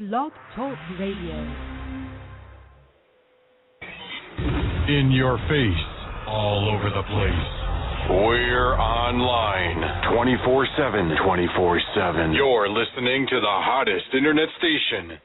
Blog Talk Radio. In your face, all over the place. We're online 24/7. 24/7. You're listening to the hottest internet station.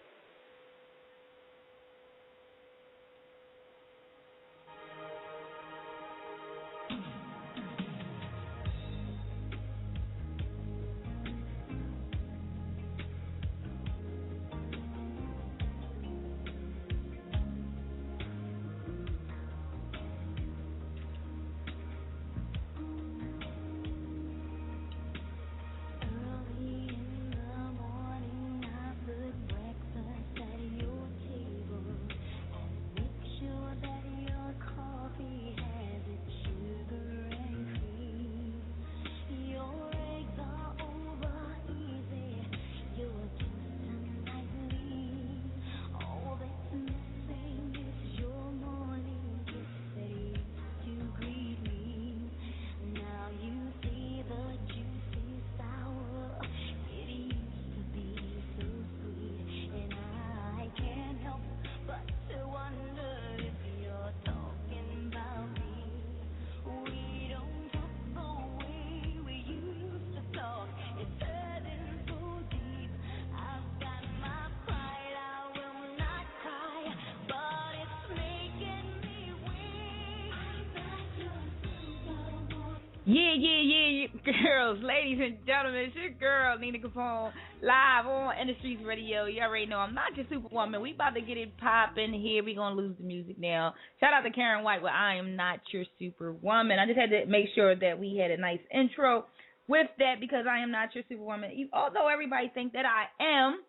Yeah, girls, ladies and gentlemen, it's your girl, Nina Capone, live on Industries Radio. You already know I'm not your superwoman. We about to get it popping here. We going to lose the music now. Shout out to Karen White with I Am Not Your Superwoman. I just had to make sure that we had a nice intro with that because I am not your superwoman. Although everybody think that I am,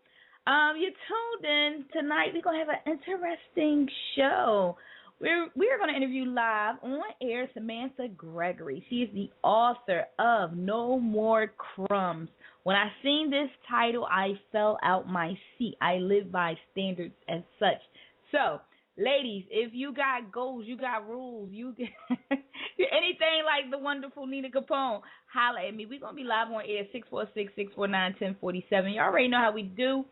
you tuned in tonight. We're going to have an interesting show. We're going to interview live on air Samantha Gregory. She is the author of No More Crumbs. When I seen this title, I fell out my seat. I live by standards as such. So, ladies, if you got goals, you got rules, you get anything like the wonderful Nina Capone, holla at me. We're going to be live on air 646-649-1047. You already know how we do.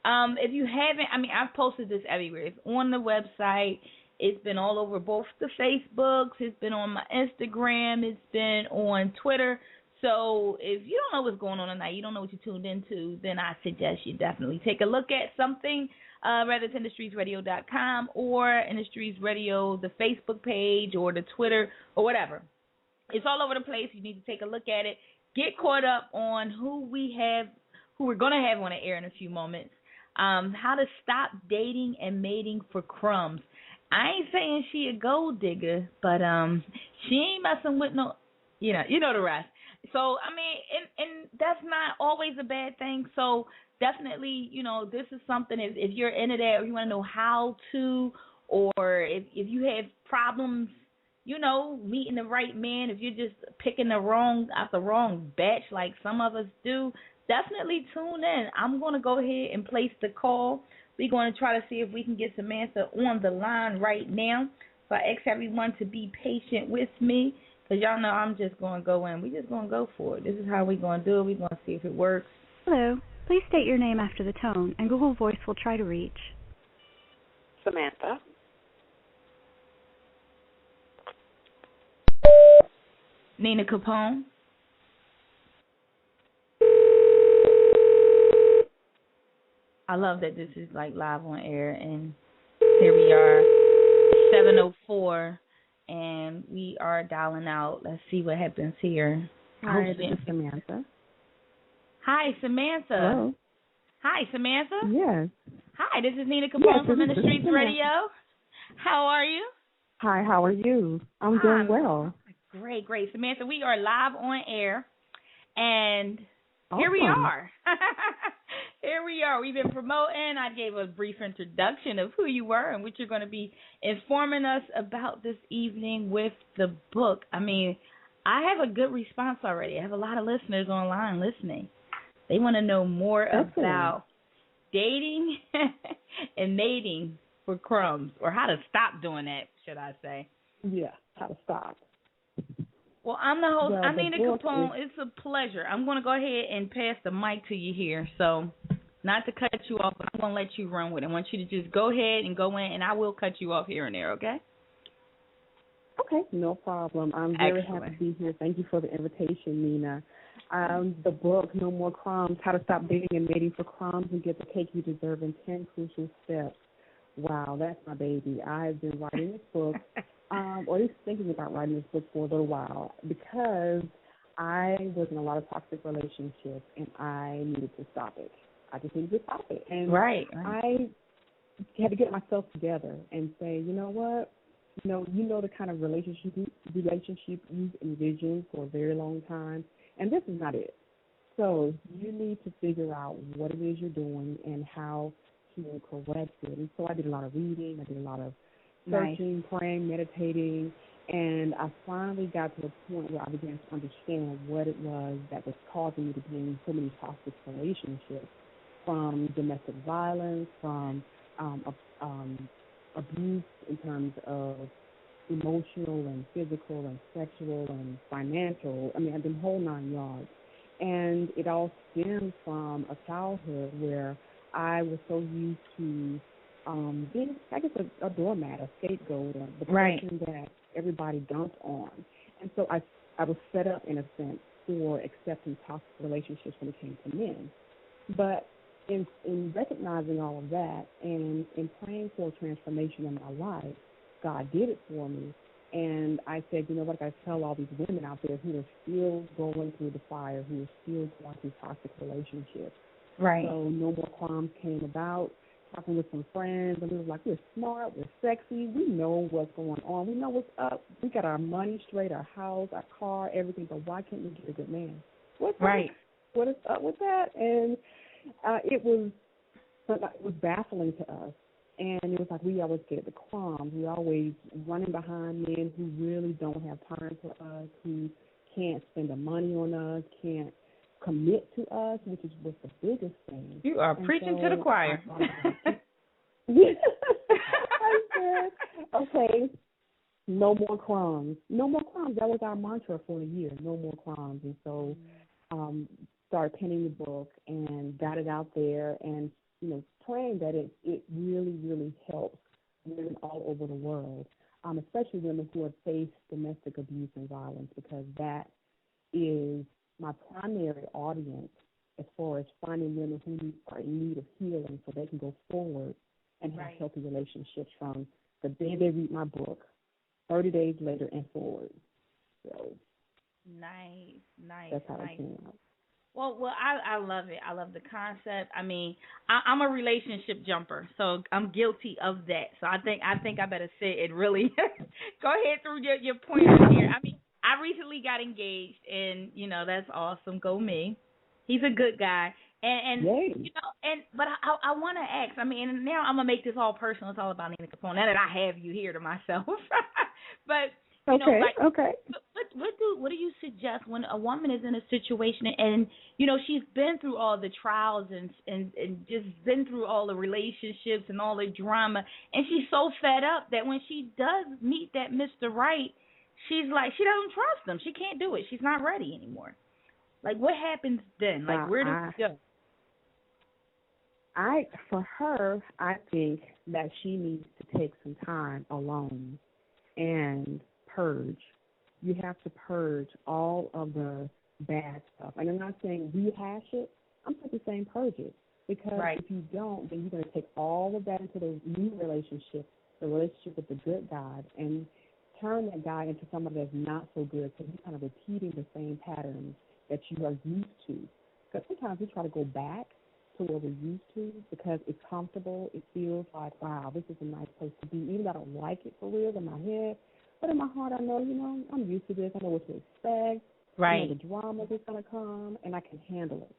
If you haven't, I've posted this everywhere. It's on the website. It's been all over both the Facebooks. It's been on my Instagram. It's been on Twitter. So if you don't know what's going on tonight, you don't know what you tuned into, then I suggest you definitely take a look at something, whether it's IndustriesRadio.com or Industries Radio, the Facebook page or the Twitter or whatever. It's all over the place. You need to take a look at it. Get caught up on who we're going to have on the air in a few moments. How to stop dating and mating for crumbs. I ain't saying she a gold digger, but she ain't messing with no, you know the rest. So, and that's not always a bad thing. So definitely, this is something, if you're into that or you want to know how to, or if you have problems, meeting the right man, if you're just picking the wrong batch like some of us do, definitely tune in. I'm going to go ahead and place the call. We're going to try to see if we can get Samantha on the line right now. So I ask everyone to be patient with me because y'all know I'm just going to go in. We're just going to go for it. This is how we're going to do it. We're going to see if it works. Hello. Please state your name after the tone, and Google Voice will try to reach Samantha. Nina Capone. I love that this is like live on air, and here we are, 7:04, and we are dialing out. Let's see what happens here. Hi, this is Samantha. Hi, Samantha. Hello. Hi, Samantha. Yes. Hi, this is Nina Capone from Industries Radio. How are you? Hi, how are you? I'm doing well. Great. Samantha, we are live on air, and awesome. Here we are. Here we are. We've been promoting. I gave a brief introduction of who you were and what you're going to be informing us about this evening with the book. I have a good response already. I have a lot of listeners online listening. They want to know more about dating and mating for crumbs, or how to stop doing that, should I say. Yeah, how to stop. Well, I'm the host. I'm Nina Capone. It's a pleasure. I'm going to go ahead and pass the mic to you here. So not to cut you off, but I'm going to let you run with it. I want you to just go ahead and go in, and I will cut you off here and there, okay? Okay, no problem. I'm very happy to be here. Thank you for the invitation, Nina. The book, No More Crumbs, How to Stop Dating and Mating for Crumbs and Get the Cake You Deserve in 10 Crucial Steps. Wow, that's my baby. I've been writing this book, or at least thinking about writing this book for a little while, because I was in a lot of toxic relationships, and I needed to stop it. I just needed to stop it. And I had to get myself together and say, you know what? You know the kind of relationship you've envisioned for a very long time, and this is not it. So you need to figure out what it is you're doing and how to correct it. And so I did a lot of reading. I did a lot of searching, praying, meditating, and I finally got to a point where I began to understand what it was that was causing me to be in so many toxic relationships, from domestic violence, from abuse in terms of emotional and physical and sexual and financial. I mean, the whole 9 yards. And it all stems from a childhood where I was so used to being, I guess, a doormat, a scapegoat, the person that everybody dumped on. And so I was set up, in a sense, for accepting toxic relationships when it came to men. But in recognizing all of that and in praying for a transformation in my life, God did it for me. And I said, you know what, I got to tell all these women out there who are still going through the fire, who are still going through toxic relationships. Right. So No More Crumbs came about, talking with some friends, and we were like, we're smart, we're sexy, we know what's going on, we know what's up, we got our money straight, our house, our car, everything, but why can't we get a good man? What is up with that? And it was baffling to us. And it was like we always get the crumbs. We're always running behind men who really don't have time for us, who can't spend the money on us, can't commit to us, which was the biggest thing. You are preaching to the choir. I said, okay, no more crumbs. No more crumbs. That was our mantra for a year, no more crumbs. And so started penning the book and got it out there, and praying that it really, really helps women all over the world, especially women who have faced domestic abuse and violence, because that is my primary audience as far as finding women who are in need of healing so they can go forward and have healthy relationships from the day they read my book, 30 days later and forward. So nice. That's how it came out. Well, I love it. I love the concept. I mean, I'm a relationship jumper, so I'm guilty of that. So I think I better sit and really go ahead through your points here. I mean, I recently got engaged, and that's awesome. Go me. He's a good guy, and but I want to ask. I mean, and now I'm gonna make this all personal. It's all about Nina Capone. Now that I have you here to myself, but. What do you suggest when a woman is in a situation and she's been through all the trials and just been through all the relationships and all the drama, and she's so fed up that when she does meet that Mr. Right, she's like, she doesn't trust him. She can't do it. She's not ready anymore. Like, what happens then? Like, where does it go? For her, I think that she needs to take some time alone and purge. You have to purge all of the bad stuff. And I'm not saying rehash it. I'm simply saying purge it. Because if you don't, then you're going to take all of that into the new relationship, the relationship with the good God, and turn that guy into someone that's not so good. So you're kind of repeating the same patterns that you are used to. Because sometimes we try to go back to where we're used to because it's comfortable. It feels like, wow, this is a nice place to be. Even though I don't like it for real in my head, but in my heart, I know, I'm used to this. I know what to expect. I know the drama that's going to come, and I can handle it.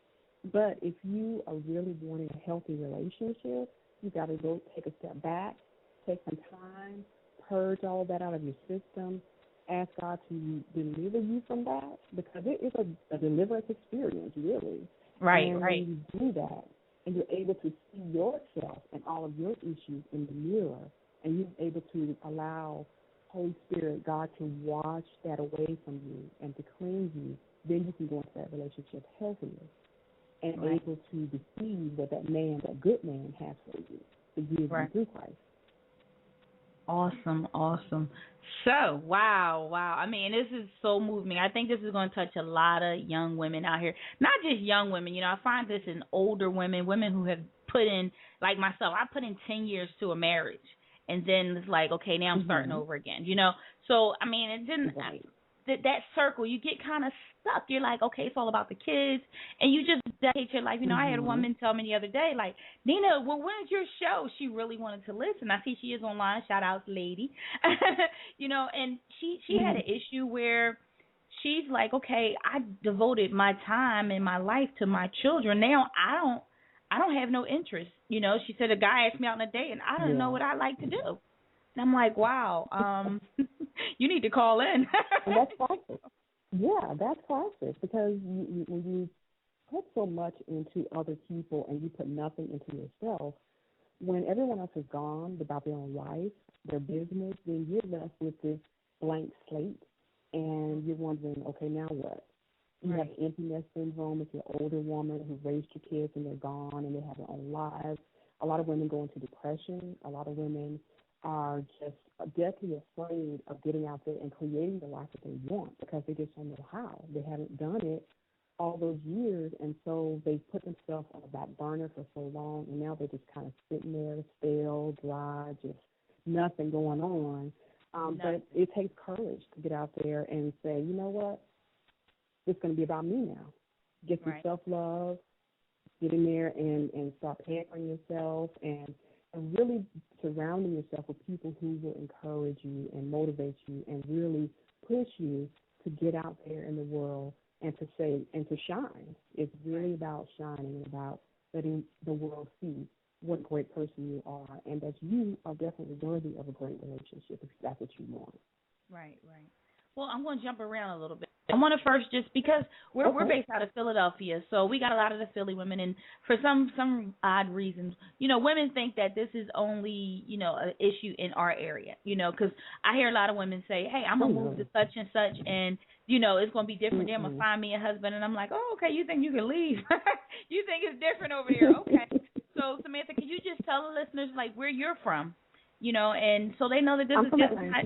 But if you are really wanting a healthy relationship, you got to go take a step back, take some time, purge all that out of your system, ask God to deliver you from that, because it is a deliverance experience, really. And when you do that, and you're able to see yourself and all of your issues in the mirror, and you're able to allow Holy Spirit, God, to wash that away from you and to cleanse you, then you can go into that relationship healthier. and able to receive what that good man has for you to give you through Christ. Awesome. So, wow. I mean, this is so moving. I think this is going to touch a lot of young women out here. Not just young women. I find this in older women who have put in, like myself, I put in 10 years to a marriage. And then it's like, okay, now I'm starting over again, So, I mean, it didn't, that circle, you get kind of stuck. You're like, okay, it's all about the kids. And you just dedicate your life. I had a woman tell me the other day, like, Nina, well, when's your show? She really wanted to listen. I see she is online. Shout out, lady. And she had an issue where she's like, okay, I devoted my time and my life to my children. Now I don't have no interest. She said a guy asked me out on a date, and I don't know what I like to do. And I'm like, wow, you need to call in. And that's classic. Yeah, that's classic because when you put so much into other people and you put nothing into yourself, when everyone else is gone about their own life, their business, then you're left with this blank slate, and you're wondering, okay, now what? You have emptiness syndrome if you're an older woman who raised your kids and they're gone and they have their own lives. A lot of women go into depression. A lot of women are just deathly afraid of getting out there and creating the life that they want because they just don't know how. They haven't done it all those years, and so they put themselves on the back burner for so long, and now they're just kind of sitting there, stale, dry, just nothing going on. But it takes courage to get out there and say, you know what? It's going to be about me now. Get some self-love, get in there and start pampering yourself and really surrounding yourself with people who will encourage you and motivate you and really push you to get out there in the world and to say and to shine. It's really about shining and about letting the world see what a great person you are and that you are definitely worthy of a great relationship if that's what you want. Right. Well, I'm going to jump around a little bit. I want to first just because we're based out of Philadelphia, so we got a lot of the Philly women, and for some odd reasons, women think that this is only, an issue in our area, because I hear a lot of women say, hey, I'm going to move to such and such, and, it's going to be different. They're going to find me a husband, and I'm like, oh, okay, you think you can leave? You think it's different over here? Okay. So, Samantha, can you just tell the listeners, like, where you're from, and so they know that this is just not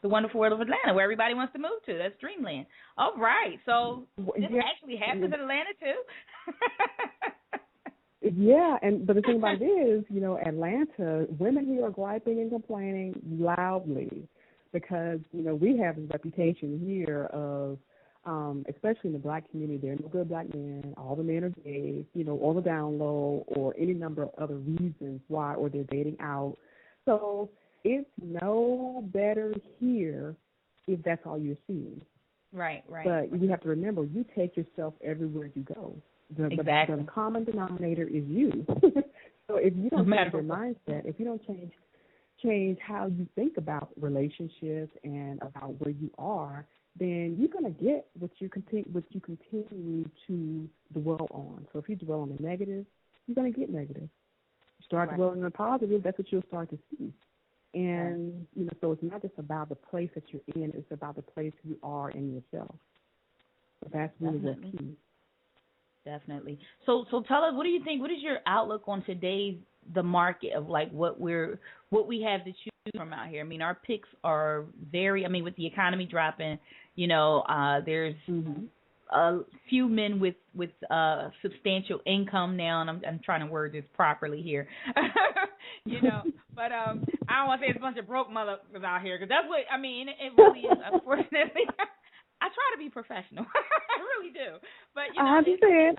the wonderful world of Atlanta, where everybody wants to move to. That's dreamland. All right. So this actually happens in Atlanta, too? Yeah, but the thing about it is, Atlanta, women here are griping and complaining loudly because, we have this reputation here of, especially in the black community, there are no good black men, all the men are gay, or the down low, or any number of other reasons why, or they're dating out. So it's no better here if that's all you're seeing. Right. But you have to remember, you take yourself everywhere you go. The common denominator is you. So if you don't change your mindset, if you don't change how you think about relationships and about where you are, then you're going to get what you continue to dwell on. So if you dwell on the negative, you're going to get negative. You start dwelling on the positive, that's what you'll start to see. And, so it's not just about the place that you're in, it's about the place you are in yourself. So that's really what's key. Definitely. So tell us, what do you think, what is your outlook on the market of like what we have to choose from out here? I mean, our picks are with the economy dropping, there's a few men with substantial income now, and I'm trying to word this properly here, but I don't want to say it's a bunch of broke motherfuckers out here, because that's what, it really is, unfortunately. I try to be professional. I really do. But, I understand.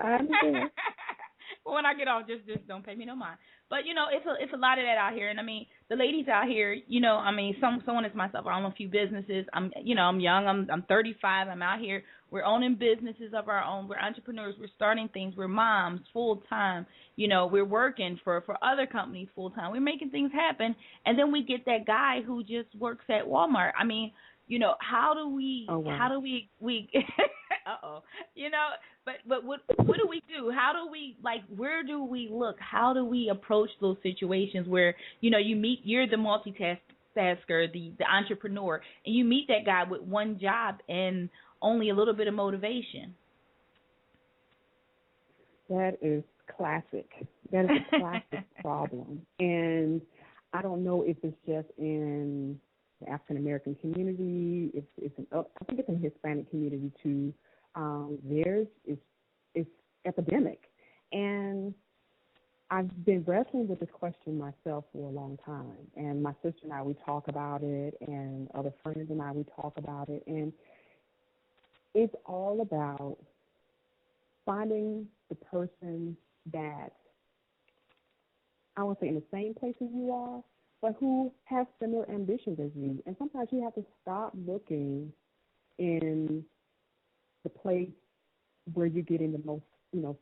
Well, when I get off, just don't pay me no mind. But, it's a lot of that out here. And, the ladies out here, someone is myself. I own a few businesses. I'm young. I'm 35. I'm out here. We're owning businesses of our own. We're entrepreneurs. We're starting things. We're moms full-time. We're working for other companies full-time. We're making things happen. And then we get that guy who just works at Walmart. How do we, but what do we do? How do we, where do we look? How do we approach those situations where, you're the multitasker, the entrepreneur, and you meet that guy with one job and only a little bit of motivation? That is classic. That is a classic problem. And I don't know if it's just in the African American community. I think it's in the Hispanic community too. It's epidemic. And I've been wrestling with this question myself for a long time. And my sister and I, we talk about it, and other friends and I, we talk about it. And it's all about finding the person that, I won't say in the same place as you are, but who has similar ambitions as you. And sometimes you have to stop looking in the place where you're getting the most,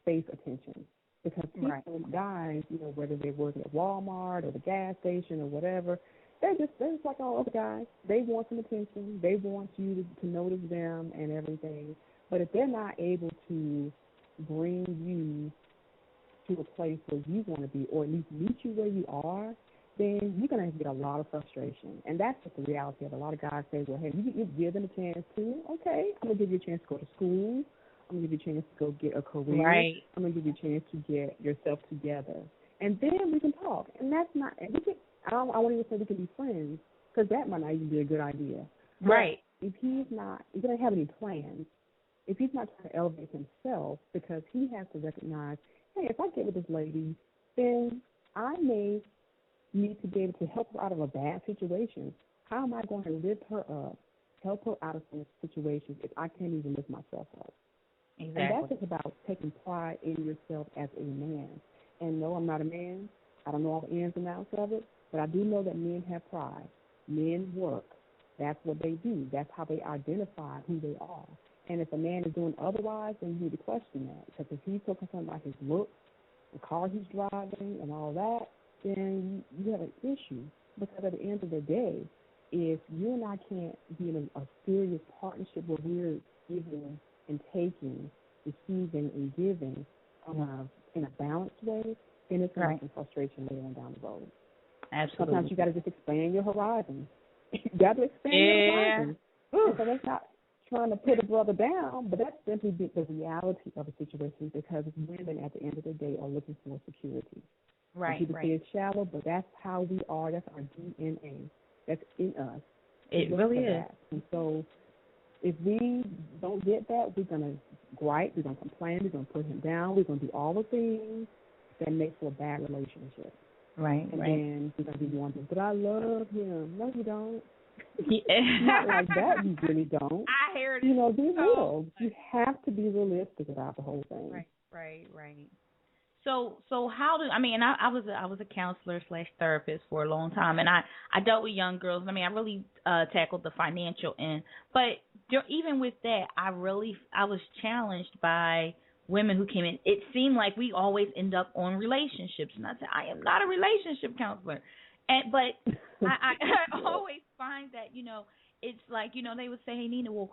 face attention. Because people, guys, whether they're working at Walmart or the gas station or whatever, they're just like all other guys. They want some attention. They want you to notice them and everything. But if they're not able to bring you to a place where you want to be, or at least meet you where you are, then you're going to get a lot of frustration. And that's just the reality of it. A lot of guys say, well, hey, you give them a chance to. Okay, I'm going to give you a chance to go to school. I'm going to give you a chance to go get a career. Right. I'm going to give you a chance to get yourself together. And then we can talk. And that's not, I won't even say we can be friends, because that might not even be a good idea. Right. But if he doesn't have any plans, if he's not trying to elevate himself, because he has to recognize, hey, if I get with this lady, then I may need to be able to help her out of a bad situation. How am I going to lift her up, help her out of some situations if I can't even lift myself up? Exactly. And that's just about taking pride in yourself as a man. And no, I'm not a man. I don't know all the ins and outs of it, but I do know that men have pride. Men work. That's what they do. That's how they identify who they are. And if a man is doing otherwise, then you need to question that. Because if he's so concerned about his looks, the car he's driving, and all that, then you have an issue. Because at the end of the day, if you and I can't be in a serious partnership where we're giving and taking, receiving and giving in a balanced way, then it's going to be some frustration later on down the road. Absolutely. Sometimes you got to just expand your horizons. You got to expand your horizons. So that's not trying to put a brother down, but that's simply the reality of the situation, because women at the end of the day are looking for security. Right, people say it's shallow, but that's how we are. That's our DNA. That's in us. It really is. That. And so if we don't get that, we're going to gripe, we're going to complain, we're going to put him down, we're going to do all the things that make for a bad relationship. Right, and then we're going to be wondering, but I love him. No, you don't. Yeah. Not like that, you really don't. I heard it. Be real. You have to be realistic about the whole thing. Right. So how do I was a counselor / therapist for a long time, and I dealt with young girls. I really tackled the financial end, but even with that, I was challenged by women who came in. It seemed like we always end up on relationships, and I said I am not a relationship counselor, but I always find that it's like they would say, hey Nina, well,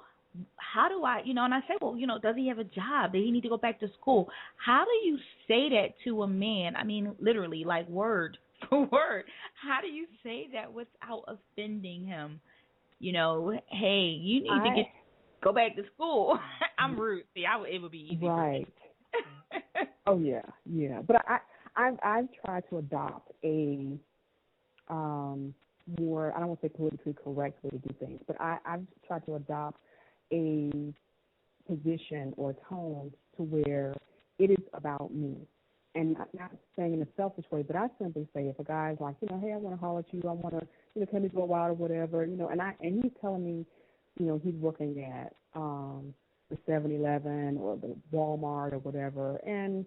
how do I, and I say, well, does he have a job? Does he need to go back to school? How do you say that to a man? Literally, like word for word. How do you say that without offending him? Hey, you need to go back to school. I'm rude. See, it would be easy. Right. Oh yeah. But I've tried to adopt a more, I don't want to say politically correct way to do things, but I've tried to adopt a position or tone to where it is about me. And not saying in a selfish way, but I simply say if a guy's like, hey, I want to holler at you, I want to, come to go out or whatever, and he's telling me, he's working at the 7-Eleven or the Walmart or whatever, and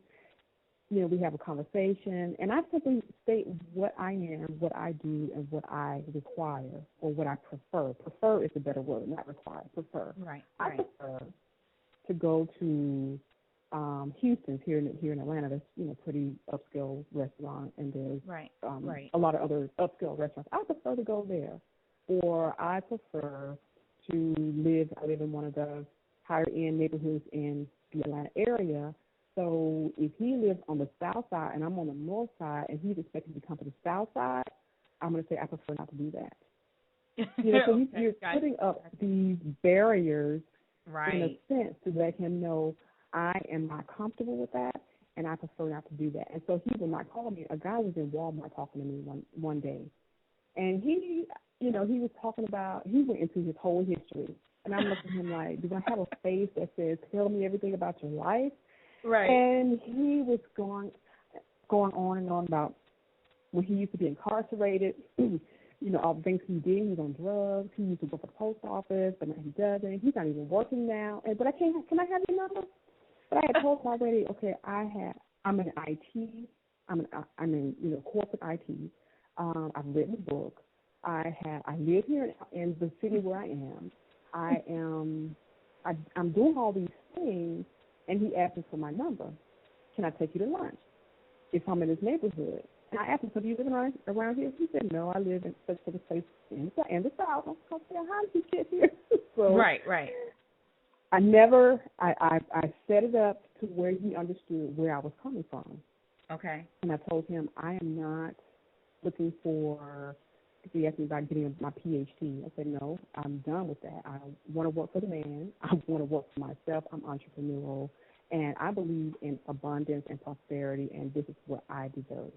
we have a conversation, and I simply state what I am, what I do, and what I require, or what I prefer. Prefer is a better word, not require. Prefer. Right. I prefer to go to Houston's here in Atlanta. There's pretty upscale restaurant, and there's a lot of other upscale restaurants. I prefer to go there, or I prefer to live. I live in one of the higher end neighborhoods in the Atlanta area. So if he lives on the south side and I'm on the north side and he's expected to come to the south side, I'm going to say I prefer not to do that. So you're putting up these barriers in a sense to let him know I am not comfortable with that. and I prefer not to do that. And so he would not call me. A guy was in Walmart talking to me one day, and he was talking about, he went into his whole history. And I'm looking at him like, do I have a face that says, tell me everything about your life? Right. And he was going on and on about when he used to be incarcerated, all the things he did. He was on drugs. He used to work for the post office, but now he doesn't. He's not even working now. But can I have your number? But I had told him already, okay, I'm in IT. I'm in corporate IT. I've written a book. I live here in the city where I am. I'm doing all these things, and he asked me for my number. Can I take you to lunch if I'm in his neighborhood? And I asked him, so do you live around here? He said, no, I live in such a place in the South. I was like, how did he get here? So right. I set it up to where he understood where I was coming from. Okay. And I told him I am not looking for, he asked me about getting my PhD. I said, no, I'm done with that. I want to work for the man. I want to work for myself. I'm entrepreneurial. And I believe in abundance and prosperity, and this is what I deserve.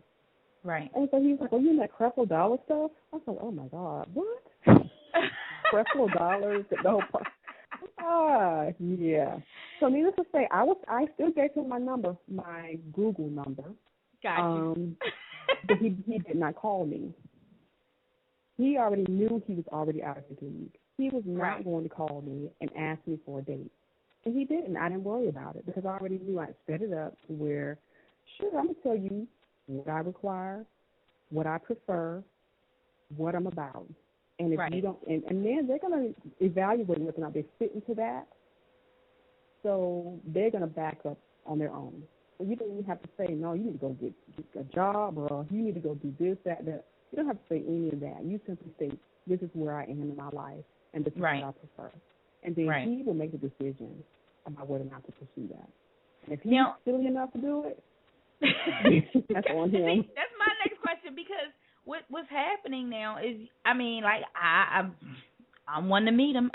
Right. And so he was like, well, you in that Creflo Dollar stuff? I was like, oh, my God, what? Creflo Dollars? Yeah. So needless to say, I still gave him my number, my Google number. Gotcha. But he did not call me. He already knew he was already out of his league. He was not going to call me and ask me for a date. And he didn't. I didn't worry about it because I already knew I'd set it up to where, sure, I'm going to tell you what I require, what I prefer, what I'm about. And if you don't, and then they're going to evaluate whether or not they fit into that. So they're going to back up on their own. So you don't even have to say, no, you need to go get a job, or you need to go do this, that. You don't have to say any of that. You simply say, this is where I am in my life, and this is what I prefer. And then he will make the decision about whether or not to pursue that. And if he's silly enough to do it, that's on him. See, that's my next question, because what's happening now is, I mean, like, I'm wanting to meet him.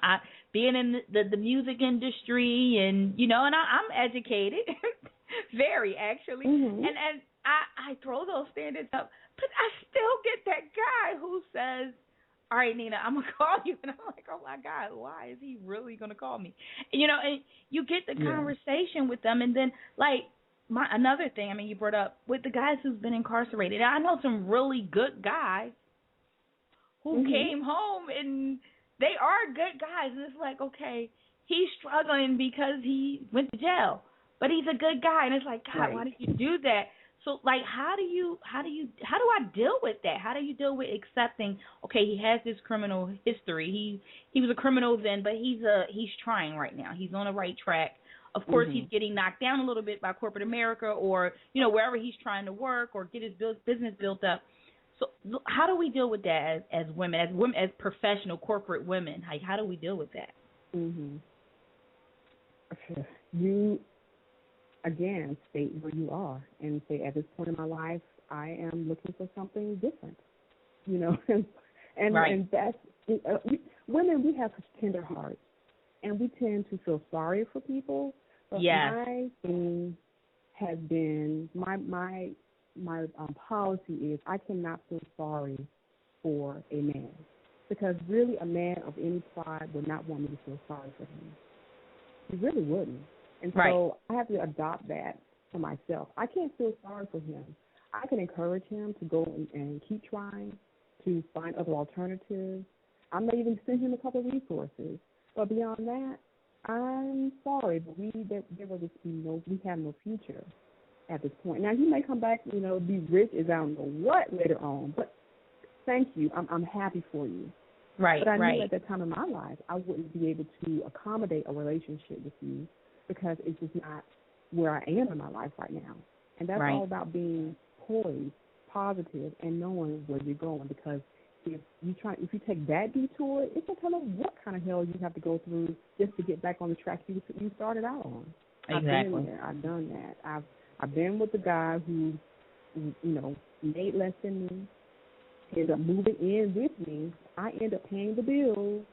Being in the music industry, and and I'm educated, very actually, and I throw those standards up, but I still get that guy who says, all right, Nina, I'm gonna call you, and I'm like, oh my God, why is he really gonna call me? And you get the conversation with them, and then like another thing, I mean, you brought up with the guys who's been incarcerated. I know some really good guys who came home, and they are good guys, and it's like, okay, he's struggling because he went to jail, but he's a good guy, and it's like, God, why did you do that? So, like, how do I deal with that? How do you deal with accepting, okay, he has this criminal history. He was a criminal then, but he's trying right now. He's on the right track. Of course, he's getting knocked down a little bit by corporate America, or wherever he's trying to work or get his business built up. So, how do we deal with that as women, as professional corporate women? Like, how do we deal with that? You, again, state where you are and say, at this point in my life, I am looking for something different. And that's women. We have such tender hearts, and we tend to feel sorry for people. But my thing has been my policy is I cannot feel sorry for a man, because really a man of any pride would not want me to feel sorry for him. He really wouldn't. And so I have to adopt that for myself. I can't feel sorry for him. I can encourage him to go and keep trying to find other alternatives. I may even send him a couple of resources. But beyond that, I'm sorry, but we have no future at this point. Now, he may come back, be rich as I don't know what later on, but thank you. I'm happy for you. Right, but I knew at that time in my life I wouldn't be able to accommodate a relationship with you because it's just not where I am in my life right now. And that's all about being poised, positive, and knowing where you're going, because if you take that detour, it's going to tell us what kind of hell you have to go through just to get back on the track you started out on. Exactly. I've been there. I've done that. I've been with a guy who, made less than me, ended up moving in with me. I ended up paying the bills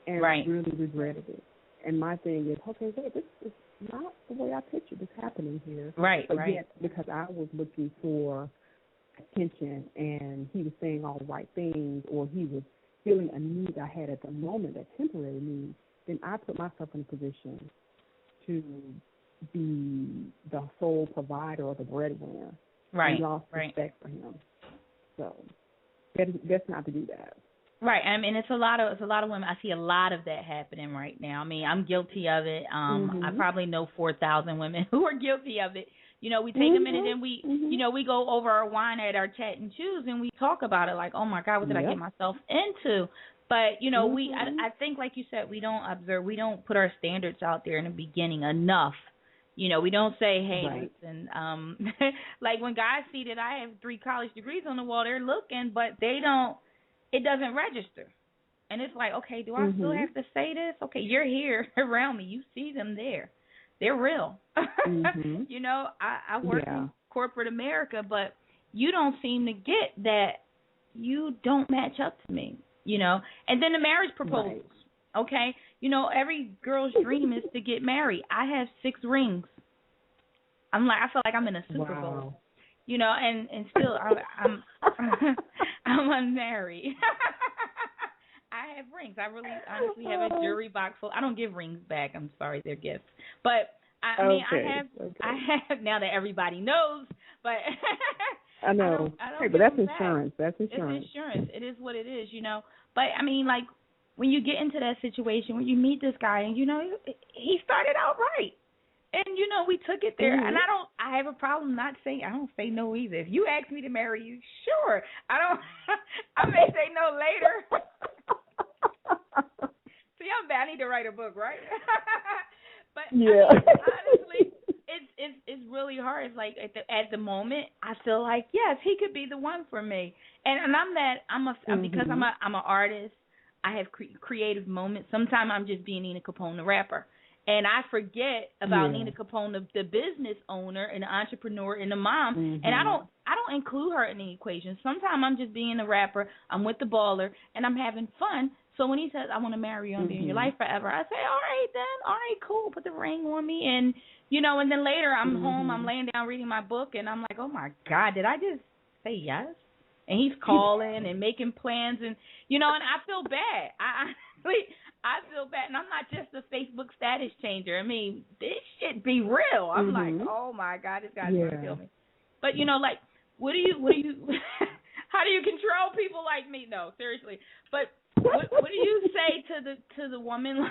and really regretted it. And my thing is, okay, wait, not the way I pictured this happening here. Right, but right. Yet, because I was looking for attention and he was saying all the right things, or he was filling a need I had at the moment, a temporary need, then I put myself in a position to be the sole provider or the breadwinner. Right, and lost respect for him. So best not to do that. Right. I mean, it's a lot of women. I see a lot of that happening right now. I mean, I'm guilty of it. I probably know 4,000 women who are guilty of it. You know, we take a minute and we, you know, we go over our wine at our chat and choose and we talk about it like, oh my God, what did I get myself into? But, you know, I think like you said, we don't put our standards out there in the beginning enough. You know, we don't say, hey, listen, like when guys see that I have 3 college degrees on the wall, they're looking, but it doesn't register. And it's like, okay, do I still have to say this? Okay, you're here around me. You see them there. They're real. You know, I work in corporate America, but you don't seem to get that you don't match up to me, you know. And then the marriage proposals, okay? You know, every girl's dream is to get married. I have 6 rings. I feel like I'm in a Super Bowl. You know, and still I'm unmarried. I have rings. I really honestly have a jewelry box full. I don't give rings back. I'm sorry, they're gifts. But I mean, I have now that everybody knows. But I know. I don't hey, but that's insurance. That's insurance. It's insurance. It is what it is, you know. But I mean, like when you get into that situation, when you meet this guy, and you know he started out right. And, you know, we took it there. And I have a problem not saying, I don't say no either. If you ask me to marry you, sure. I may say no later. See, I'm bad. I need to write a book, right? But I mean, honestly, it's really hard. It's like at the moment, I feel like, yes, he could be the one for me. And because I'm an artist, I have creative moments. Sometimes I'm just being Nina Capone, the rapper. And I forget about Nina Capone, the business owner and the entrepreneur and the mom. And I don't include her in the equation. Sometimes I'm just being a rapper. I'm with the baller, and I'm having fun. So when he says, I want to marry you and be in your life forever, I say, all right, then. All right, cool. Put the ring on me. And, you know, and then later I'm home. I'm laying down reading my book, and I'm like, oh, my God, did I just say yes? And he's calling and making plans. And, you know, and I feel bad. I feel bad, and I'm not just a Facebook status changer. I mean, this shit be real. I'm like, oh my God, this guy's gonna kill me. But you know, like, what do you? How do you control people like me? No, seriously. But what do you say to the woman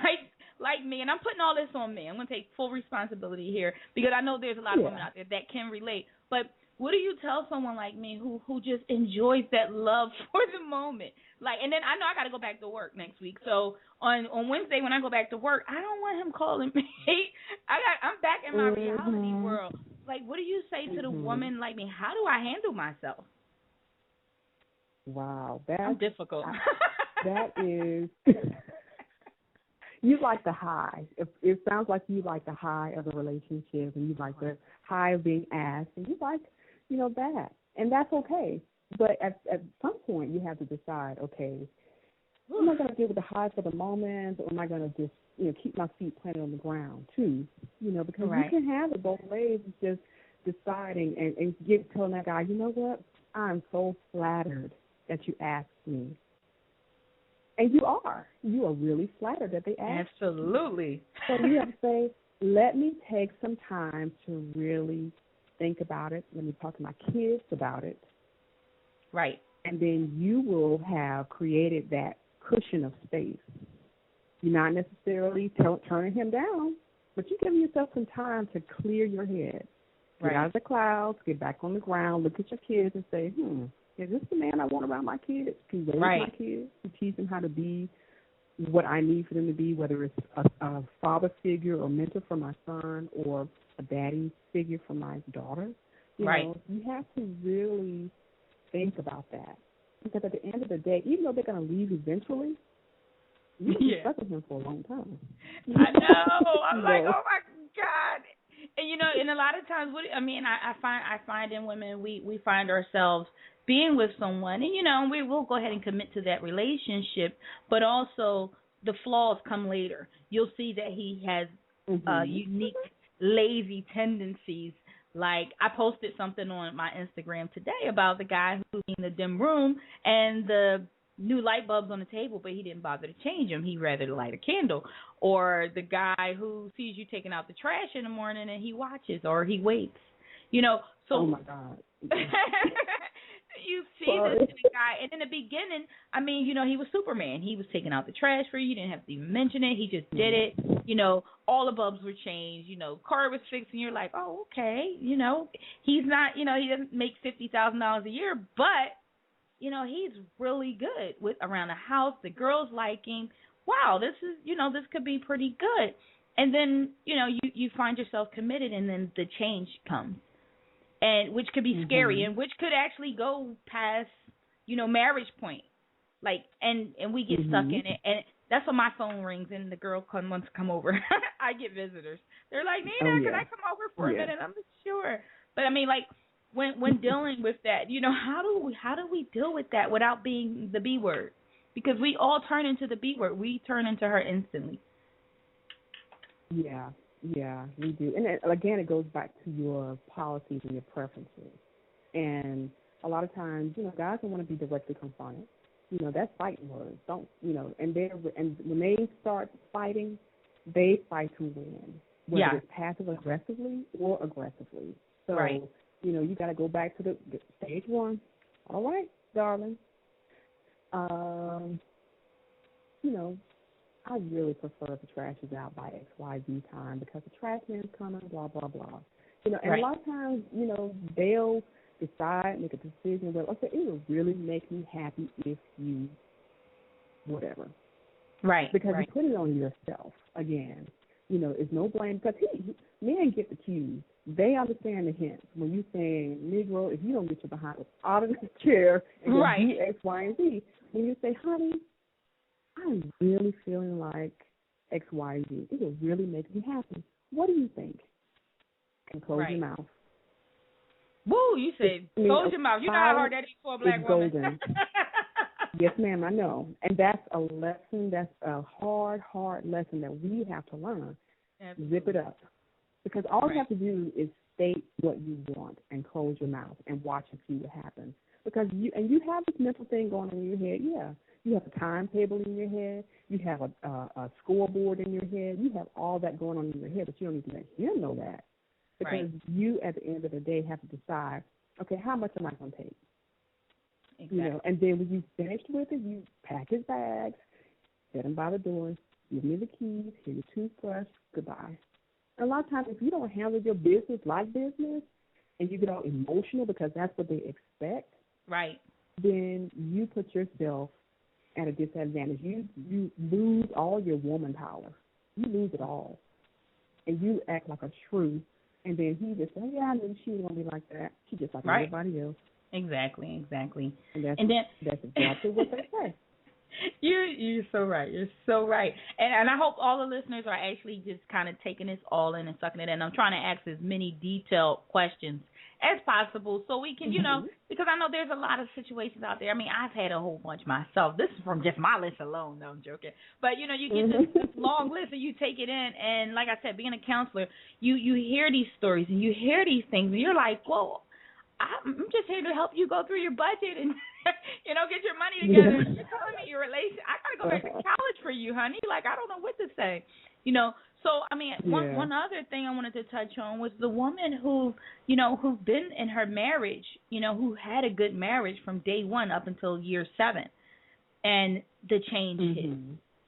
like me? And I'm putting all this on me. I'm gonna take full responsibility here because I know there's a lot of women out there that can relate. But what do you tell someone like me who just enjoys that love for the moment? Like, and then I know I got to go back to work next week. So on Wednesday when I go back to work, I don't want him calling me. I'm back in my reality world. Like, what do you say to the woman like me? How do I handle myself? Wow, I'm difficult. That is. You like the high. It sounds like you like the high of the relationship, and you like the high of being asked, and you like, you know, that, and that's okay. But at some point, you have to decide, okay, am I going to deal with the high for the moment, or am I going to just, you know, keep my feet planted on the ground too? You know, because you can have it both ways. It's just deciding and telling that guy, you know what, I'm so flattered that you asked me. And you are really flattered that they asked. Absolutely. So you have to say, let me take some time to really think about it. Let me talk to my kids about it. Right. And then you will have created that cushion of space. You're not necessarily turning him down, but you're giving yourself some time to clear your head. Get out of the clouds, get back on the ground, look at your kids and say, is this the man I want around my kids? To raise my kids, to teach them how to be what I need for them to be, whether it's a father figure or mentor for my son or a daddy figure for my daughter. You know, you have to really think about that. Because at the end of the day, even though they're going to leave eventually, you'll be stuck with him for a long time. I know. I'm like, oh, my God. And, you know, and a lot of times, I find in women, we find ourselves being with someone, and, you know, we will go ahead and commit to that relationship, but also the flaws come later. You'll see that he has unique lazy tendencies. Like, I posted something on my Instagram today about the guy who in the dim room and the new light bulbs on the table, but he didn't bother to change them. He rather light a candle. Or the guy who sees you taking out the trash in the morning and he watches or he waits. You know, so oh my God. you see this in a guy, and in the beginning, I mean, you know, he was Superman. He was taking out the trash for you. You didn't have to even mention it. He just did it. You know, all the bulbs were changed. You know, car was fixed, and you're like, oh, okay. You know, he's not, you know, he doesn't make $50,000 a year, but, you know, he's really good with around the house. The girls liking, wow, this is, you know, this could be pretty good. And then, you know, you find yourself committed, and then the change comes. And which could be scary, and which could actually go past, you know, marriage point. Like, and we get stuck in it. And that's when my phone rings and the girl wants to come over. I get visitors. They're like, Nina, can I come over for a minute? I'm not sure. But I mean, like, when dealing with that, you know, how do we deal with that without being the B word? Because we all turn into the B word. We turn into her instantly. Yeah, we do. And again, it goes back to your policies and your preferences. And a lot of times, you know, guys don't want to be directly confronted. You know, that's fighting words. Don't, you know, and when they start fighting, they fight to win, whether it's passive aggressively or aggressively. So, you know, you got to go back to the stage one. All right, darling. You know, I really prefer if the trash is out by XYZ time because the trash man's coming, blah, blah, blah. You know, and a lot of times, you know, they'll decide, make a decision, well, okay, it will really make me happy if you whatever. Right. Because you put it on yourself again. You know, it's no blame because men get the cues. They understand the hints. When you saying, Negro, if you don't get your behind out of the chair and do X, Y, and Z, when you say, honey, I'm really feeling like X, Y, Z. It will really make me happy. What do you think? And close your mouth. Woo, you said close your mouth. You know how hard that is for a black woman. Golden. Yes, ma'am, I know. And that's a lesson, that's a hard lesson that we have to learn. Absolutely. Zip it up. Because all you have to do is state what you want and close your mouth and watch and see what happens. Because you have this mental thing going on in your head, You have a timetable in your head. You have a scoreboard in your head. You have all that going on in your head, but you don't need to let him know that. Because you, at the end of the day, have to decide, okay, how much am I going to take? Exactly. You know, and then when you finished with it, you pack his bags, set him by the door, give me the keys, here your toothbrush, goodbye. And a lot of times, if you don't handle your business like business, and you get all emotional because that's what they expect, then you put yourself at a disadvantage. You lose all your woman power. You lose it all. And you act like a shrew. And then he just said, I knew she was going to be like that. She just like everybody else. Exactly. And that's exactly what they say. You're so right. You're so right. And I hope all the listeners are actually just kind of taking this all in and sucking it in. I'm trying to ask as many detailed questions as possible so we can, you know, because I know there's a lot of situations out there. I mean, I've had a whole bunch myself. This is from just my list alone. No, I'm joking. But, you know, you get this long list and you take it in. And like I said, being a counselor, you hear these stories and you hear these things and you're like, well, I'm just here to help you go through your budget and, you know, get your money together. You're telling me your relation. I got to go back to college for you, honey. Like, I don't know what to say, you know. So, I mean, one other thing I wanted to touch on was the woman who, you know, who's been in her marriage, you know, who had a good marriage from day one up until year 7. And the change hit.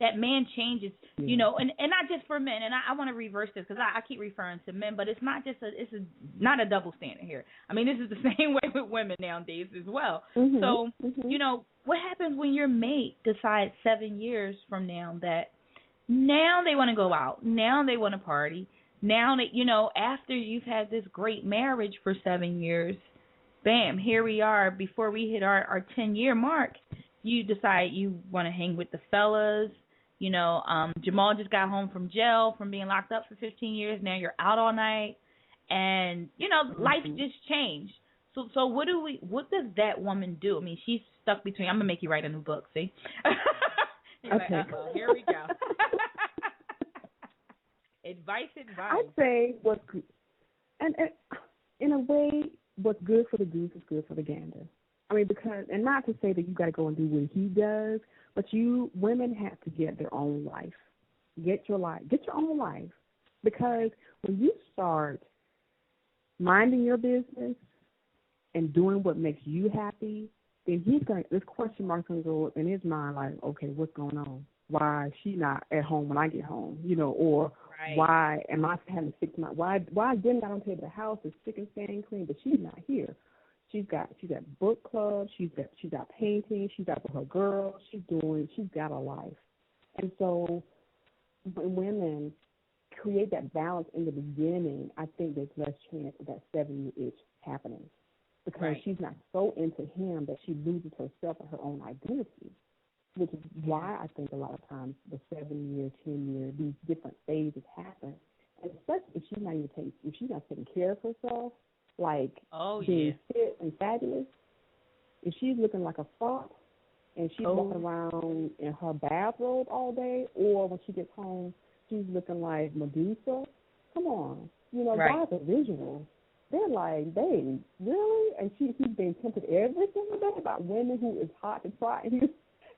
That man changes, you know, and not just for men. And I want to reverse this because I keep referring to men, but it's not just not a double standard here. I mean, this is the same way with women nowadays as well. So, you know, what happens when your mate decides 7 years from now that now they want to go out, now they want to party, now that, you know, after you've had this great marriage for 7 years, bam, here we are before we hit our 10-year mark, you decide you want to hang with the fellas. You know, Jamal just got home from jail from being locked up for 15 years. Now you're out all night. And, you know, life just changed. So what does that woman do? I mean, she's stuck between. I'm going to make you write a new book, see? Okay. Like, here we go. Advice. I'd say what's good, and in a way, what's good for the goose is good for the gander. I mean, because, and not to say that you got to go and do what he does, but women have to get their own life. Get your own life. Because when you start minding your business and doing what makes you happy, then this question mark's going to go up in his mind like, okay, what's going on? Why is she not at home when I get home? Or why am I having to fix why dinner not on the table? The house is spick and span clean, but she's not here. She's got book club, she's got painting, she's got her girls, she's got a life. And so when women create that balance in the beginning, I think there's less chance of that 7-year itch happening. Because she's not so into him that she loses herself and her own identity. Which is why I think a lot of times the 7-year, 10-year, these different phases happen. And especially if she's not taking care of herself, like being fit and fabulous, if she's looking like a fop and she's walking around in her bathrobe all day, or when she gets home, she's looking like Medusa, come on. Guys are visual. They're like, babe, really? And he's being tempted every single day about women who is hot to try.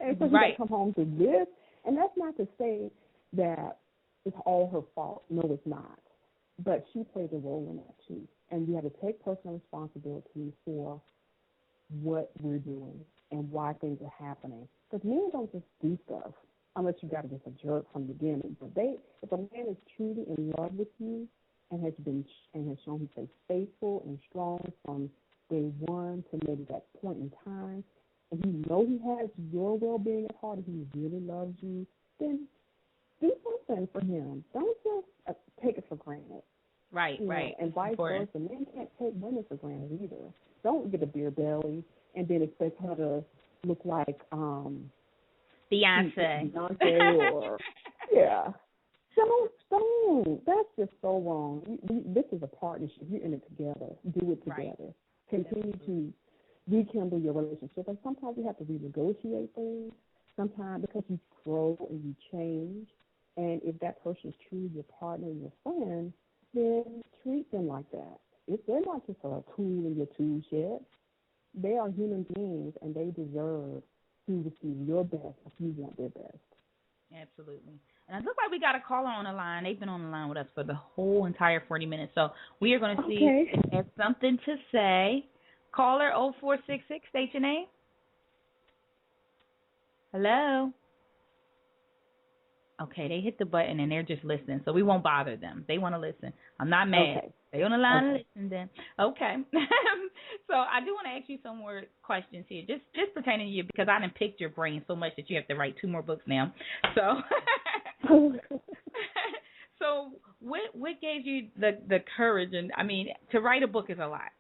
And so she come home to this. And that's not to say that it's all her fault. No, it's not. But she plays a role in that, too. And we have to take personal responsibility for what we're doing and why things are happening. Because men don't just do stuff unless you got to just a jerk from the beginning. But if a man is truly in love with you and has shown himself faithful and strong from day one to maybe that point in time, and he has your well-being at heart and he really loves you, then do something for him. Don't just take it for granted. Right. And vice versa. Men can't take women for granted either. Don't get a beer belly and then expect her to look like Beyonce or Don't. That's just so wrong. This is a partnership. You're in it together. Do it together. Continue to rekindle your relationship. And sometimes you have to renegotiate things. Sometimes because you grow and you change. And if that person is truly your partner and your friend, then treat them like that. They're not just a tool in your tool shed. They are human beings, and they deserve to receive your best if you want their best. Absolutely. And it looks like we got a caller on the line. They've been on the line with us for the whole entire 40 minutes. So we are going to see if they have something to say. Caller 0466, state your name. Hello. Okay, they hit the button and they're just listening, so we won't bother them. They want to listen. I'm not mad. Okay. They on the line and listen then. Okay. So I do want to ask you some more questions here, just pertaining to you, because I done picked your brain so much that you have to write 2 more books now. So, so what gave you the courage? And I mean, to write a book is a lot.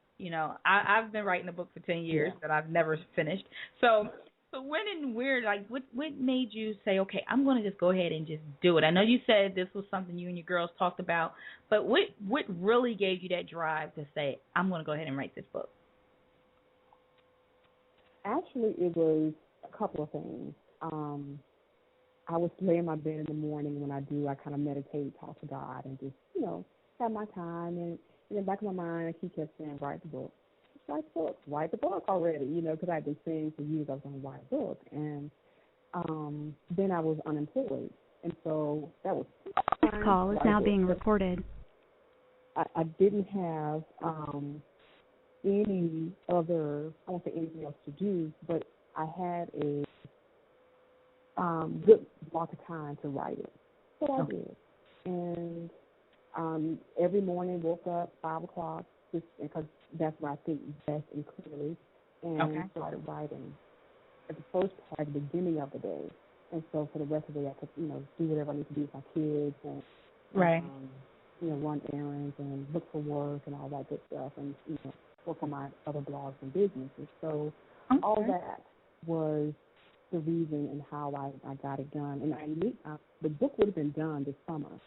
I've been writing a book for 10 years that I've never finished. So when and where, like, what made you say, okay, I'm going to just go ahead and just do it? I know you said this was something you and your girls talked about, but what really gave you that drive to say, I'm going to go ahead and write this book? Actually, it was a couple of things. I was laying in my bed in the morning. When I do, I kind of meditate, talk to God, and just, have my time. And in the back of my mind, he kept saying, write the book. Write the book already, because I've been saying for years I was going to write a book. And then I was unemployed. And so that was... This call is now being recorded. I didn't have any other, I won't say anything else to do, but I had a good block of time to write it. So I did. And every morning woke up 5 o'clock, just because that's what I think best and clearly, and started writing at the first part, at the beginning of the day. And so for the rest of the day, I could, do whatever I need to do with my kids and, run errands and look for work and all that good stuff and, work on my other blogs and businesses. So all that was the reason and how I got it done. And I knew the book would have been done this summer,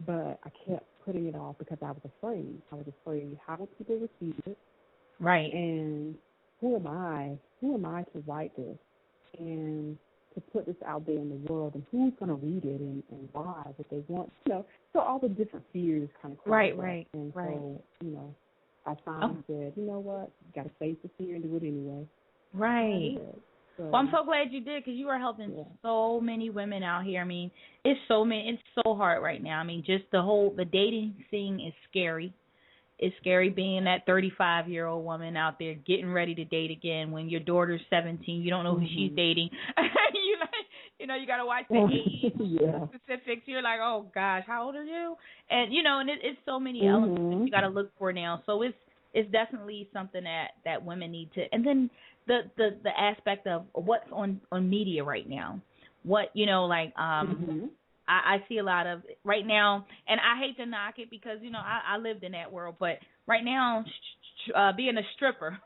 but I kept putting it off because I was afraid. I was afraid, how will people receive it? Right. And who am I to write this? And to put this out there in the world, and who's going to read it, and why, what they want, so all the different fears kind of right. So, I finally said, you know what, you got to face the fear and do it anyway. Right. So, well, I'm so glad you did, because you are helping so many women out here. I mean, it's so hard right now. I mean, just the dating scene is scary. It's scary being that 35-year-old woman out there getting ready to date again when your daughter's 17. You don't know who she's dating. You got to watch the age specifics. You're like, oh, gosh, how old are you? And, and it's so many elements that you got to look for now. So it's definitely something that women need to. And then the aspect of what's on media right now. What, I see a lot of right now, and I hate to knock it because, I lived in that world, but right now, being a stripper,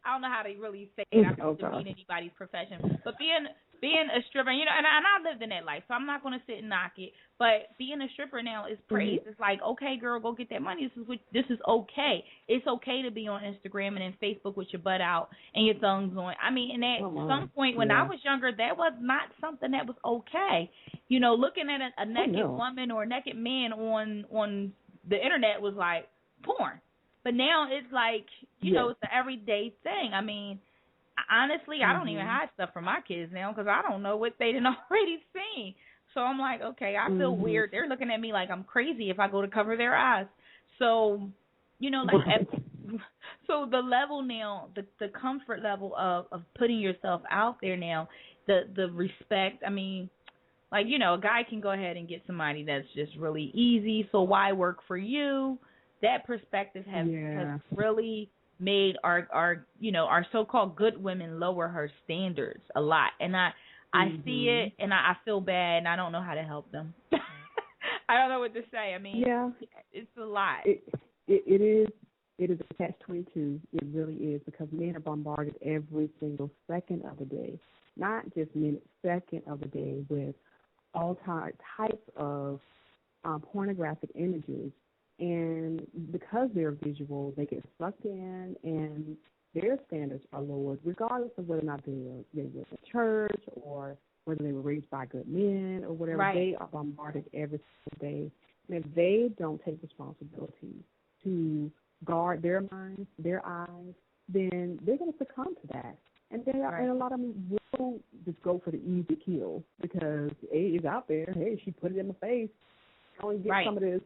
I don't know how to really say it. I don't mean anybody's profession, but being a stripper, and I lived in that life, so I'm not going to sit and knock it, but being a stripper now is praised. It's like, okay, girl, go get that money. This is okay. It's okay to be on Instagram and then Facebook with your butt out and your thumbs on. I mean, and at some point when I was younger, that was not something that was okay. Looking at a naked woman or a naked man on the internet was like porn. But now it's like, it's an everyday thing. I mean, honestly, I don't even hide stuff from my kids now because I don't know what they didn't already seen. So I'm like, okay, I feel weird. They're looking at me like I'm crazy if I go to cover their eyes. So, so the level now, the comfort level of putting yourself out there now, the respect, I mean, like, a guy can go ahead and get somebody that's just really easy. So why work for you? That perspective has really made our so-called good women lower her standards a lot. And I see it, and I feel bad, and I don't know how to help them. I don't know what to say. I mean, it's a lot. It is a catch-22. It really is, because men are bombarded every single second of the day, not just minute, second of the day, with all types of pornographic images. And because they're visual, they get sucked in, and their standards are lowered, regardless of whether or not they were in church or whether they were raised by good men or whatever. Right. They are bombarded every single day. And if they don't take responsibility to guard their minds, their eyes, then they're going to succumb to that. And and a lot of them will just go for the easy kill because, hey, it's out there. Hey, she put it in my face. I want to get some of this,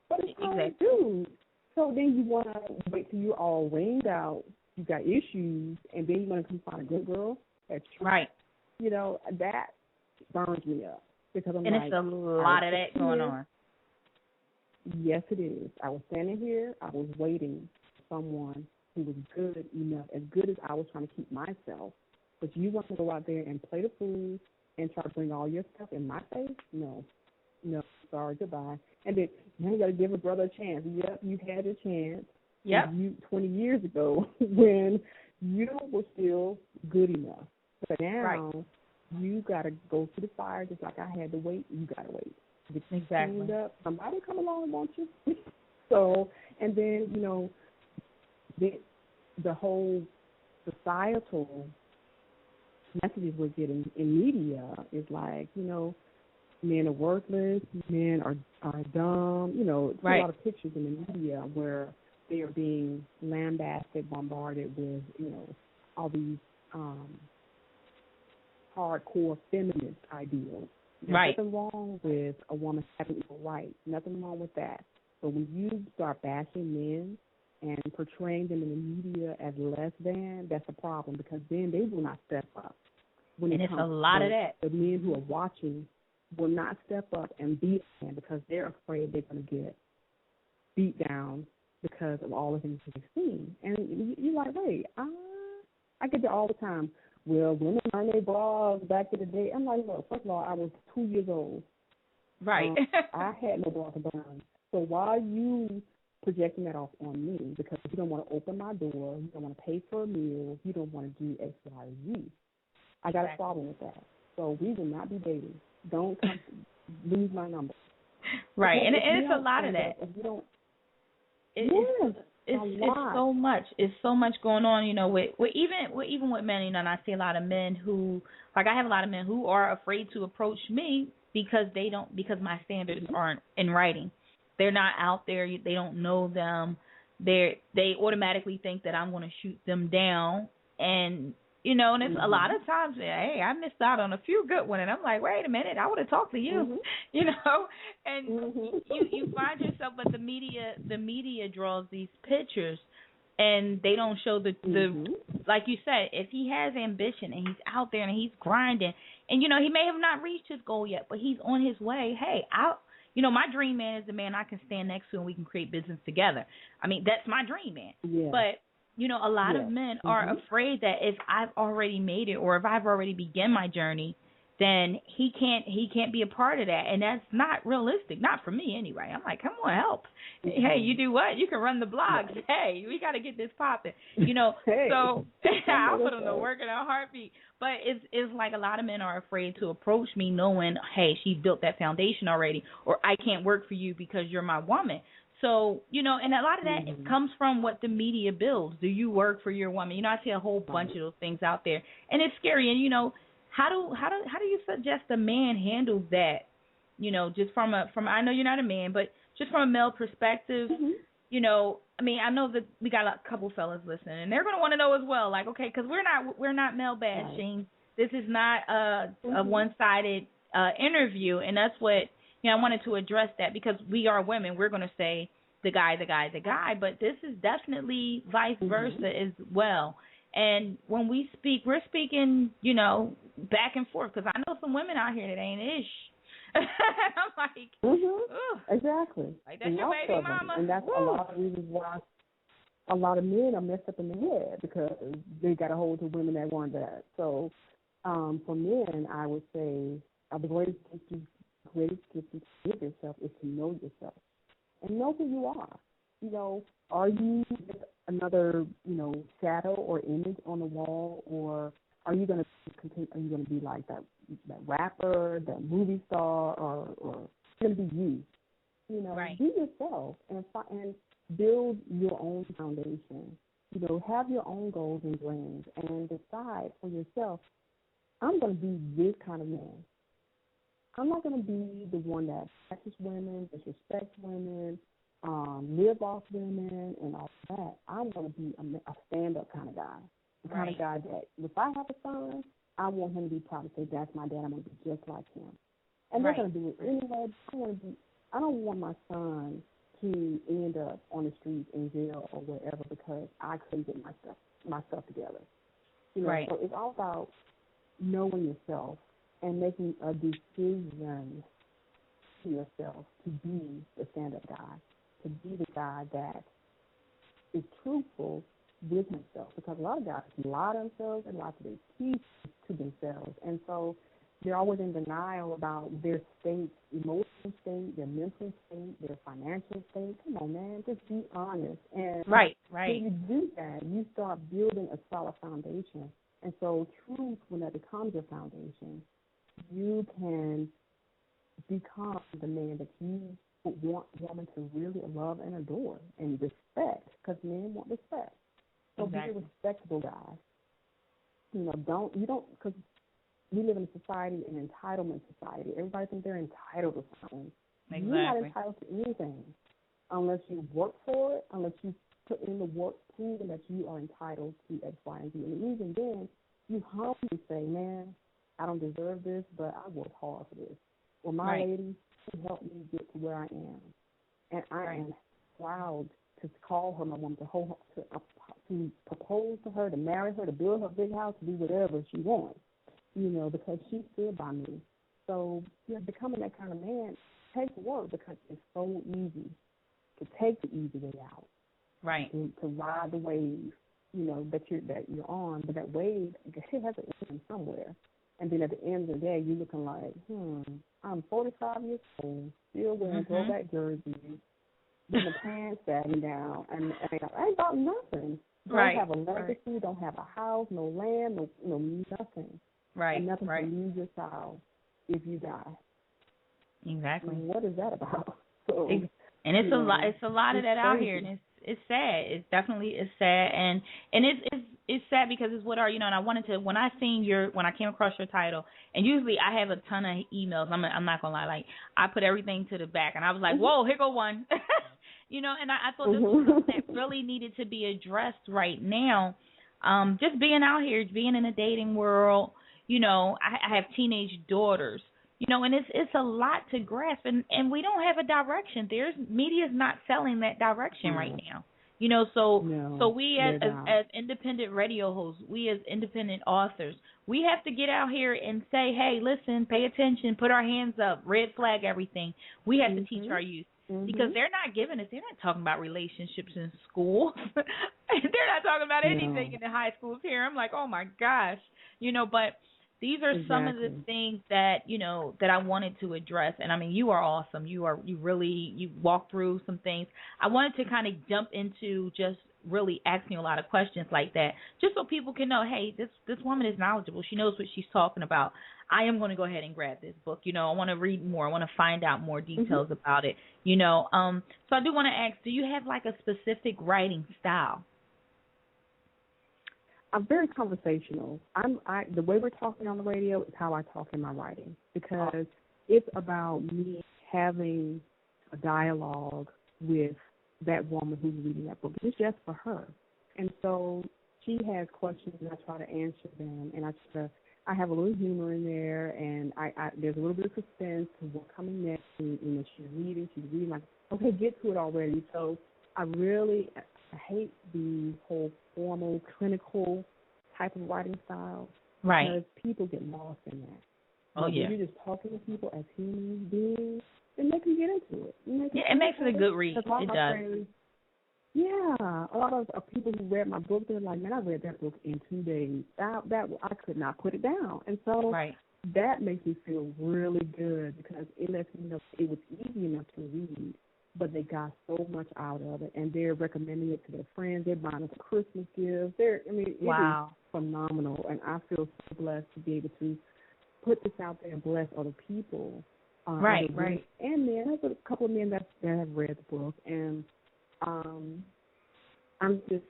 But it's like, dude. So then you want to wait till you're all rained out, you got issues, and then you want to come find a good girl. That's true. Right. That burns me up because I'm it's a lot of that going on. Yes, it is. I was standing here. I was waiting for someone who was good enough, as good as I was trying to keep myself. But you want to go out there and play the fool and try to bring all your stuff in my face? No, sorry, goodbye. And then now you got to give a brother a chance. Yep, you had a chance. Yep. 20 years ago when you were still good enough. But now you got to go through the fire just like I had to wait. You got to wait. Get cleaned up. Somebody come along, won't you? So, and then, the whole societal messages we're getting in media is like, men are worthless, men are dumb. A lot of pictures in the media where they are being lambasted, bombarded with, all these hardcore feminist ideals. There's nothing wrong with a woman having equal rights. Nothing wrong with that. But when you start bashing men and portraying them in the media as less than, that's a problem, because then they will not step up. And it's a lot of that. The men who are watching will not step up and beat them because they're afraid they're going to get beat down because of all the things they've seen. And you're like, wait, I get that all the time. Well, women learn their bras back in the day. I'm like, look, first of all, I was 2 years old. Right. I had no bras to burn. So why are you projecting that off on me? Because you don't want to open my door, you don't want to pay for a meal, you don't want to do X, Y, Z. I got a problem with that. So we will not be dating. Don't lose my number. Right, and it's a lot of that. If you don't, it's so much. It's so much going on, you know, with even with men, you know, and I see a lot of men who, like, I have a lot of men who are afraid to approach me because because my standards aren't in writing. They're not out there. They don't know them. They automatically think that I'm going to shoot them down, and you know, and it's a lot of times, hey, I missed out on a few good ones, and I'm like, wait a minute, I would have talked to you, you know, and you find yourself, but the media draws these pictures, and they don't show the like you said, if he has ambition and he's out there and he's grinding, and you know, he may have not reached his goal yet, but he's on his way. Hey, you know, my dream man is the man I can stand next to and we can create business together. I mean, that's my dream man. Yeah. But you know, a lot of men are afraid that if I've already made it or if I've already begun my journey, then he can't be a part of that, and that's not realistic. Not for me anyway. I'm like, come on, help. Hey, you do what? You can run the blogs. Hey, we got to get this popping. You know, so I'll put them to work in a heartbeat. But it's like a lot of men are afraid to approach me knowing, hey, she built that foundation already, or I can't work for you because you're my woman. So, you know, and a lot of that comes from what the media builds. Do you work for your woman? You know, I see a whole bunch of those things out there, and it's scary. And, you know, how do you suggest a man handles that? You know, just from I know you're not a man, but just from a male perspective, you know, I mean, I know that we got a couple fellas listening, and they're going to want to know as well, like, okay, because we're not male bashing. Right. This is not a one-sided interview, and that's what. You know, I wanted to address that because we are women. We're going to say the guy, but this is definitely vice versa as well. And when we speak, we're speaking, you know, back and forth because I know some women out here that ain't ish. I'm like, exactly. Like, that's your baby mama. And that's a lot of reasons why a lot of men are messed up in the head because they got a hold of women that weren't that. So for men, I would say the greatest gift to give yourself is to know yourself and know who you are. You know, are you just another, you know, shadow or image on the wall, or are you going to continue? Are you going to be like that rapper, that movie star, or going to be you? You know, be yourself and build your own foundation. You know, have your own goals and dreams, and decide for yourself. I'm going to be this kind of man. I'm not going to be the one that bashes women, disrespects women, live off women, and all that. I'm going to be a stand-up kind of guy, the kind of guy that if I have a son, I want him to be proud to say, that's my dad, I'm going to be just like him. And they're going to do it anyway. I don't want my son to end up on the streets in jail or wherever because I couldn't get my stuff together. You know, so it's all about knowing yourself and making a decision to yourself to be the stand-up guy, to be the guy that is truthful with himself. Because a lot of guys lie to themselves and lie to their teeth to themselves. And so they're always in denial about their state, emotional state, their mental state, their financial state. Come on, man, just be honest. And when you do that, you start building a solid foundation. And so truth, when that becomes your foundation, you can become the man that you want women to really love and adore and respect, because men want respect. So be a respectable guy. You know, because we live in a society, an entitlement society. Everybody thinks they're entitled to something. You're not entitled to anything unless you work for it, unless you put in the work proving that you are entitled to X, Y, and Z. And even then, you humbly say, man, I don't deserve this, but I worked hard for this. Well, my lady, she helped me get to where I am. And I am proud to call her my woman, to propose to her, to marry her, to build her big house, to do whatever she wants, you know, because she stood by me. So, you know, becoming that kind of man takes work because it's so easy to take the easy way out. Right. To ride the wave, you know, that you're on, but that wave, it has an end somewhere. And then at the end of the day, you're looking like, I'm 45 years old, still wearing throwback jerseys, with the pants sagging down, and I ain't got nothing. Don't have a legacy, don't have a house, no land, no nothing. And nothing to leave your child if you die. Exactly. And what is that about? So, and it's a lot of that out here, and it's sad. It's definitely is sad, and it's sad because it's what are and I wanted to when I came across your title, and usually I have a ton of emails. I'm not gonna lie, like I put everything to the back, and I was like, whoa, here go one, and I thought this was something that really needed to be addressed right now. Just being out here, being in the dating world, I have teenage daughters. And it's a lot to grasp, and we don't have a direction. Media's not selling that direction right now. So we as independent radio hosts, we as independent authors, we have to get out here and say, hey, listen, pay attention, put our hands up, red flag everything. We have to teach our youth. Because they're not talking about relationships in school. They're not talking about anything in the high schools here. I'm like, oh my gosh, but these are some of the things that, that I wanted to address. And I mean, you are awesome. You walk through some things. I wanted to kind of jump into just really asking a lot of questions like that, just so people can know, hey, this woman is knowledgeable. She knows what she's talking about. I am going to go ahead and grab this book. I want to read more. I want to find out more details about it. So I do want to ask, do you have like a specific writing style? I'm very conversational. The way we're talking on the radio is how I talk in my writing, because it's about me having a dialogue with that woman who's reading that book. It's just for her. And so she has questions, and I try to answer them, and I have a little humor in there, and there's a little bit of suspense to what's coming next. And she's reading, like, okay, get to it already. So I hate the whole formal, clinical type of writing style. Right. Because people get lost in that. Oh, yeah. When you're just talking to people as human beings, then they can get into it. It makes it a good read. It does. A lot of people who read my book, they're like, man, I read that book in 2 days. I could not put it down. And so that makes me feel really good, because it lets me know it was easy enough to read, but they got so much out of it, and they're recommending it to their friends. They're buying it for Christmas gifts. It is phenomenal, and I feel so blessed to be able to put this out there and bless other people. Right. And men, there's a couple of men that have read the book, and I'm just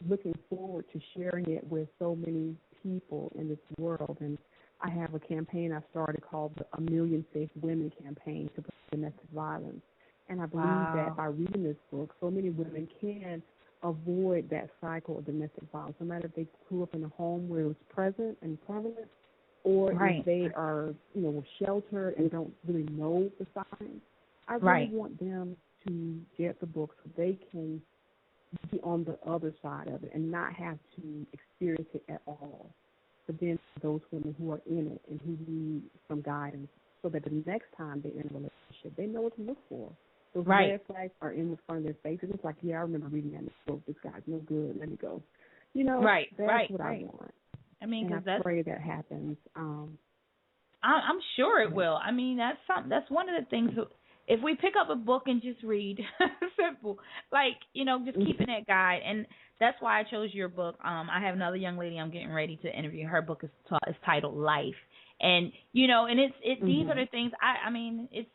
looking forward to sharing it with so many people in this world. And I have a campaign I started called the A Million Safe Women campaign to prevent domestic violence. And I believe that by reading this book, so many women can avoid that cycle of domestic violence, no matter if they grew up in a home where it was present and prevalent, or if they are, sheltered and don't really know the signs. I really want them to get the book so they can be on the other side of it and not have to experience it at all. But then those women who are in it and who need some guidance, so that the next time they're in a relationship, they know what to look for. Those red flags are in the front of their faces. It's like, I remember reading that in the book. This guy's no good. Let me go. That's what I want. I mean, and I pray that happens. I'm sure it will. I mean, that's one of the things. If we pick up a book and just read, simple, just keeping that guide, and that's why I chose your book. I have another young lady I'm getting ready to interview. Her book is titled Life, and and these are the things. I mean, it's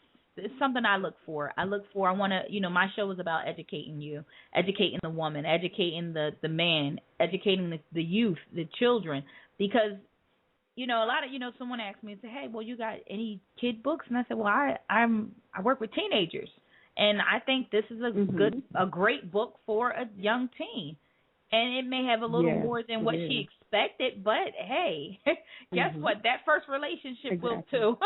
something I look for. I want to, my show is about educating you, educating the woman, educating the man, educating the youth, the children, because a lot of, someone asked me and said, hey, well, you got any kid books? And I said, well, I work with teenagers, and I think this is a great book for a young teen. And it may have a little more than what she expected, but hey, guess what? That first relationship will too.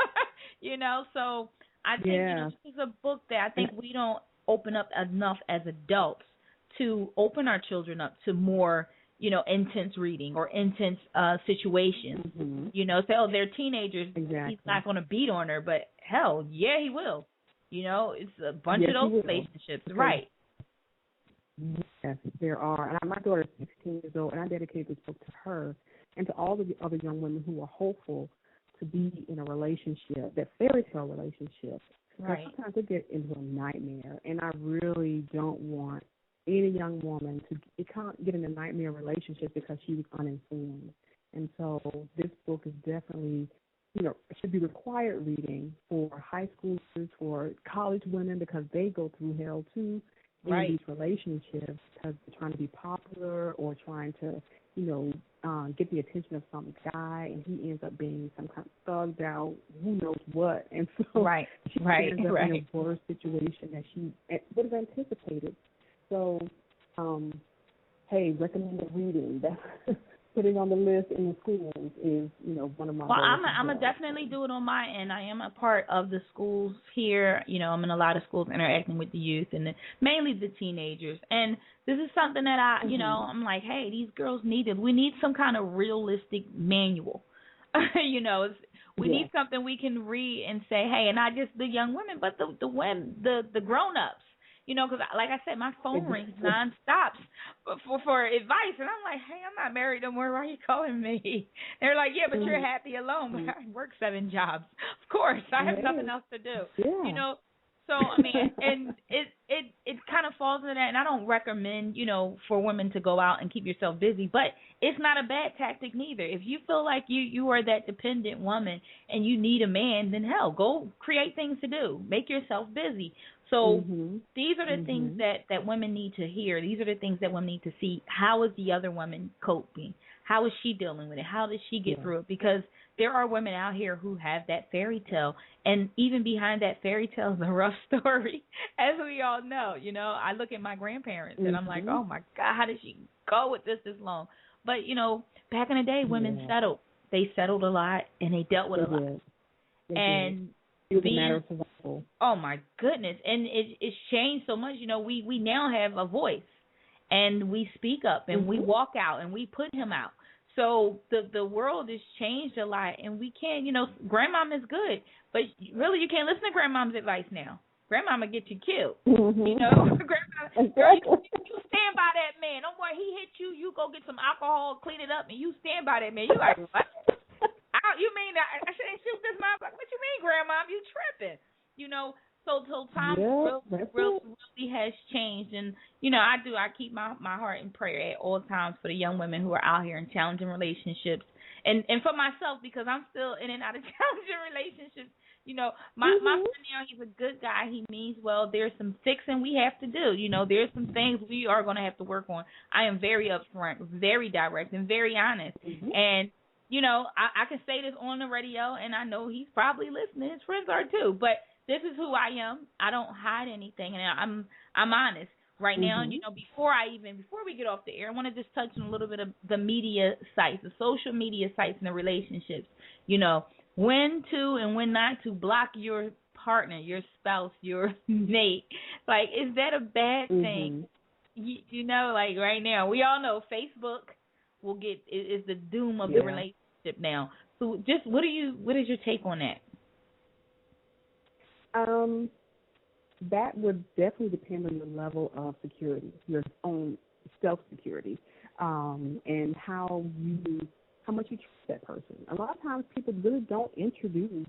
So I think this is a book that I think we don't open up enough as adults to open our children up to more intense reading or intense situations. Say, oh, they're teenagers. He's not going to beat on her, but hell, yeah, he will. It's a bunch of those relationships. Okay. Right. Yes, there are. And my daughter is 16 years old, and I dedicate this book to her and to all of the other young women who are hopeful to be in a relationship, that fairy tale relationship. Right. Sometimes they get into a nightmare, and I really don't want any young woman to get in a nightmare relationship because she was uninformed. And so this book is definitely, should be required reading for high schoolers, for college women, because they go through hell too. right. in these relationships because they're trying to be popular or trying to, get the attention of some guy, and he ends up being some kind of thugged out, who knows what. And so she ends up in a worse situation that she would have anticipated. So, hey, recommended reading. That's putting on the list in the schools is, one of my goals. I'm going to definitely do it on my end. I am a part of the schools here. I'm in a lot of schools interacting with the youth and mainly the teenagers. And this is something that I'm like, hey, these girls we need some kind of realistic manual. We need something we can read and say, hey, and not just the young women, but the women, the grown-ups. Because like I said, my phone rings nonstop for advice, and I'm like, hey, I'm not married no more. Why are you calling me? They're like, yeah, but you're happy alone. But I work 7 jobs. Of course, I have nothing else to do. Yeah. So I mean, and it kind of falls into that. And I don't recommend for women to go out and keep yourself busy, but it's not a bad tactic neither. If you feel like you are that dependent woman and you need a man, then hell, go create things to do. Make yourself busy. So these are the things that women need to hear. These are the things that women need to see. How is the other woman coping? How is she dealing with it? How does she get through it? Because there are women out here who have that fairy tale, and even behind that fairy tale is a rough story, as we all know. I look at my grandparents, and I'm like, oh, my God, how did she go with this long? But, back in the day, women settled. They settled a lot, and they dealt with a lot. And it was a matter of survival. Oh, my goodness. And it's changed so much. We now have a voice, and we speak up, and we walk out, and we put him out. So the world has changed a lot, and we can't, grandmom is good, but really you can't listen to grandmom's advice now. Grandmama get you killed. Grandmama, you stand by that man. Don't worry, he hit you. You go get some alcohol, clean it up, and you stand by that man. You like, what? You mean I shouldn't shoot this motherfucker? What you mean, grandma? You tripping? So time really has changed, and I keep my heart in prayer at all times for the young women who are out here in challenging relationships, and for myself, because I'm still in and out of challenging relationships. My friend now, he's a good guy. He means well. There's some fixing we have to do. There's some things we are going to have to work on. I am very upfront, very direct, and very honest, and I can say this on the radio, and I know he's probably listening. His friends are too, but this is who I am. I don't hide anything, and I'm honest. Right now, before we get off the air, I want to just touch on a little bit of the media sites, the social media sites and the relationships. When to and when not to block your partner, your spouse, your mate. Like, is that a bad thing? Like right now, we all know Facebook is the doom of the relationship now. So just what is your take on that? That would definitely depend on your level of security, your own self-security, and how much you trust that person. A lot of times people really don't introduce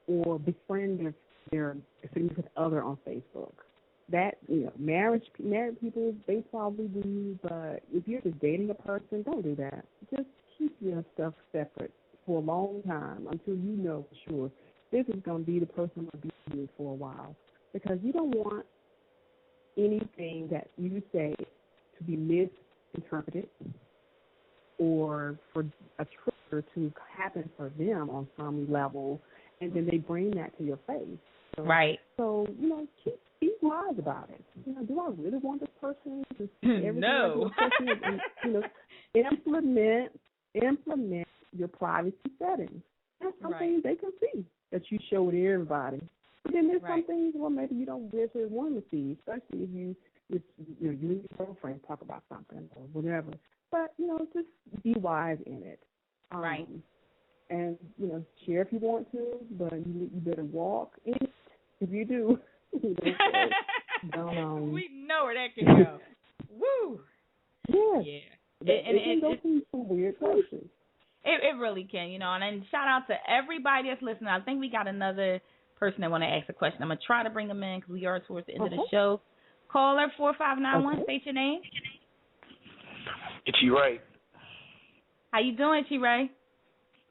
or befriend their significant other on Facebook. That, married people, they probably do, but if you're just dating a person, don't do that. Just keep your stuff separate for a long time until you know for sure this is going to be the person I'm going to be with for a while. Because you don't want anything that you say to be misinterpreted or for a trigger to happen for them on some level, and then they bring that to your face. So, right. So, be wise about it. Do I really want this person to see everything? No. Implement your privacy settings. There's some things they can see that you show to everybody. But then there's some things, maybe you don't necessarily want to see, especially if you and your girlfriend talk about something or whatever. But, just be wise in it. Right. And, share if you want to, but you better walk in it. If you do, don't. We know where that can go. Woo! Yes. Yeah. It can go through some weird places. It really can, and shout out to everybody that's listening. I think we got another person that want to ask a question. I'm going to try to bring them in because we are towards the end of the show. Caller 4591, state your name. It's you, Ray. How you doing, Chi Ray?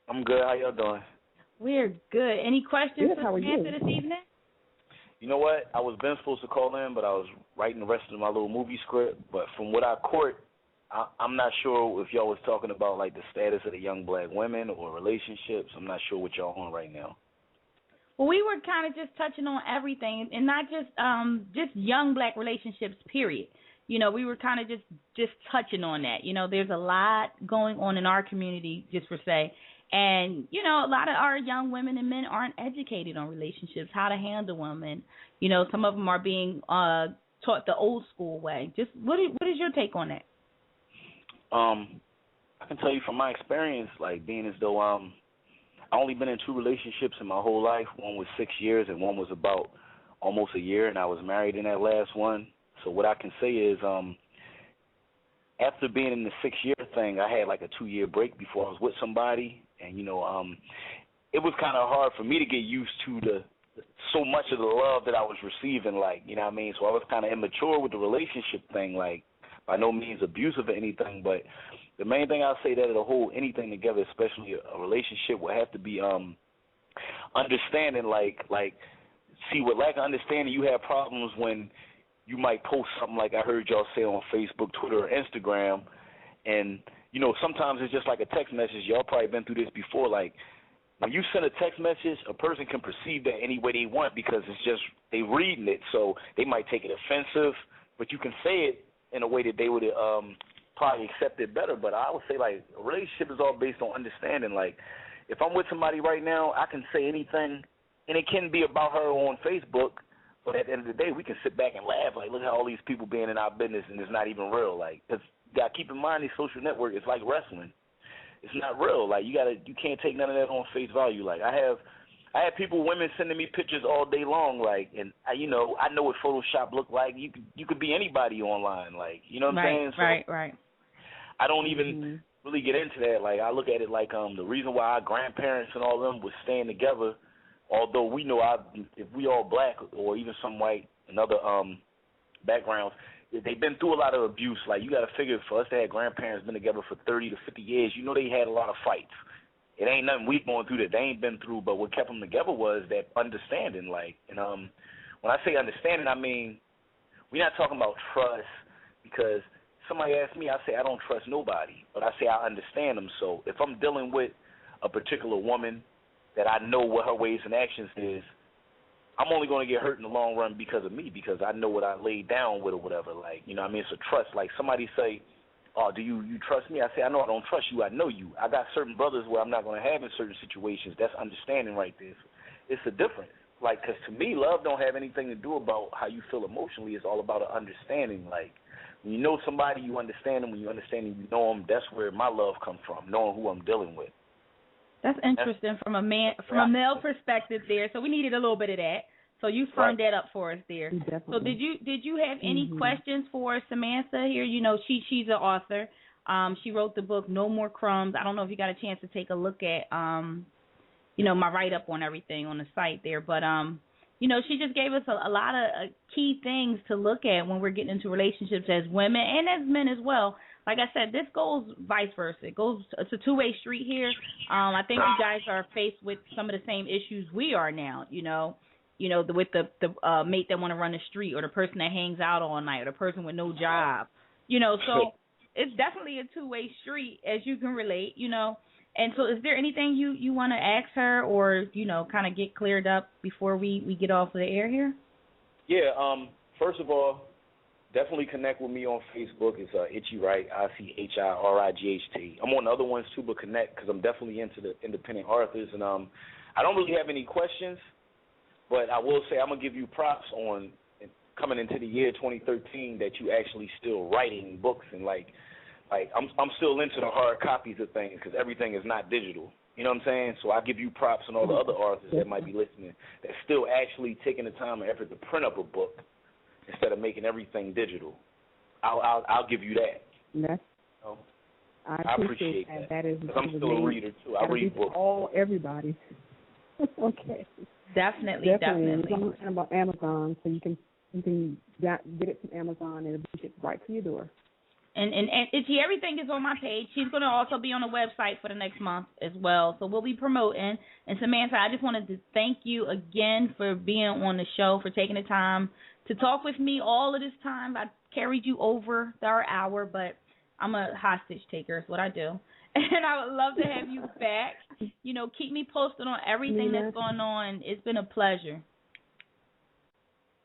I'm good. How y'all doing? We're good. Any questions for Samantha this evening? You know what? I was been supposed to call in, but I was writing the rest of my little movie script. But from what I caught, I'm not sure if y'all was talking about like the status of the young black women or relationships. I'm not sure what y'all on right now. Well, we were kind of just touching on everything, and not just young black relationships, period. You know, we were kind of just touching on that. You know, there's a lot going on in our community, just for say. And, you know, a lot of our young women and men aren't educated on relationships, how to handle them. And, you know, some of them are being taught the old school way. Just what is your take on that? I can tell you from my experience, like being as though I only been in 2 relationships in my whole life. One was 6 years and one was about almost a year, and I was married in that last one. So what I can say is after being in the 6-year thing, I had like a 2-year break before I was with somebody. And, you know, it was kind of hard for me to get used to so much of the love that I was receiving, like, you know what I mean? So I was kind of immature with the relationship thing, like, by no means abusive or anything, but the main thing I'll say that to hold anything together, especially a relationship, will have to be understanding, like, see, with lack of understanding, you have problems when you might post something like I heard y'all say on Facebook, Twitter, or Instagram, and, you know, sometimes it's just like a text message. Y'all probably been through this before. Like, when you send a text message, a person can perceive that any way they want because it's just they reading it, so they might take it offensive, but you can say it in a way that they would probably accept it better. But I would say, like, a relationship is all based on understanding. Like, if I'm with somebody right now, I can say anything, and it can be about her on Facebook, but at the end of the day, we can sit back and laugh. Like, look at all these people being in our business, and it's not even real. Like, because you got to keep in mind, these social networks, it's like wrestling. It's not real. Like, you can't take none of that on face value. Like, I have people, women sending me pictures all day long, like, and I know what Photoshop look like. You could be anybody online, like, you know what I'm saying? So Right. I don't even really get into that. Like, I look at it like the reason why our grandparents and all of them was staying together, although we know if we all black or even some white and other backgrounds, they've been through a lot of abuse. Like, you got to figure, for us to have grandparents been together for 30 to 50 years, you know they had a lot of fights. It ain't nothing we going through that they ain't been through, but what kept them together was that understanding. Like, and when I say understanding, I mean, we're not talking about trust, because somebody asks me, I say I don't trust nobody, but I say I understand them. So if I'm dealing with a particular woman that I know what her ways and actions is, I'm only going to get hurt in the long run because of me, because I know what I laid down with or whatever. Like, you know what I mean? It's a trust. Like, somebody say, oh, do you trust me? I say, I know I don't trust you. I know you. I got certain brothers where I'm not going to have in certain situations. That's understanding right there. It's a difference. Like, because to me, love don't have anything to do about how you feel emotionally. It's all about an understanding. Like, when you know somebody, you understand them. When you understand them, you know them. That's where my love comes from, knowing who I'm dealing with. That's interesting from a male perspective there. So we needed a little bit of that. So you firmed that up for us there. Definitely. So did you have any questions for Samantha here? You know, she's an author. She wrote the book No More Crumbs. I don't know if you got a chance to take a look at my write up on everything on the site there, but she just gave us a lot of key things to look at when we're getting into relationships as women and as men as well. Like I said, this goes vice versa. It's a two-way street here. I think you guys are faced with some of the same issues we are now, with the mate that want to run the street, or the person that hangs out all night, or the person with no job, so it's definitely a two-way street, as you can relate, And so is there anything you want to ask her, or, kind of get cleared up before we get off of the air here? Yeah, first of all, definitely connect with me on Facebook. It's Itchy Wright, ICHIRIGHT. I'm on the other ones too, but connect, because I'm definitely into the independent authors. And I don't really have any questions, but I will say I'm going to give you props on coming into the year 2013 that you actually still writing books. And, like I'm still into the hard copies of things, because everything is not digital. You know what I'm saying? So I give you props on all the other authors that might be listening that's still actually taking the time and effort to print up a book instead of making everything digital. I'll give you that. I appreciate that. That is, because I'm still a reader too. I read books. Everybody. Okay. Definitely. It's on Amazon, so you can get it from Amazon, and it'll be shipped right to your door. And Itchy, everything is on my page. She's going to also be on the website for the next month as well. So we'll be promoting. And Samantha, I just wanted to thank you again for being on the show, for taking the time to talk with me all of this time. I carried you over our hour, but I'm a hostage taker is what I do. And I would love to have you back. You know, keep me posted on everything that's going on. It's been a pleasure.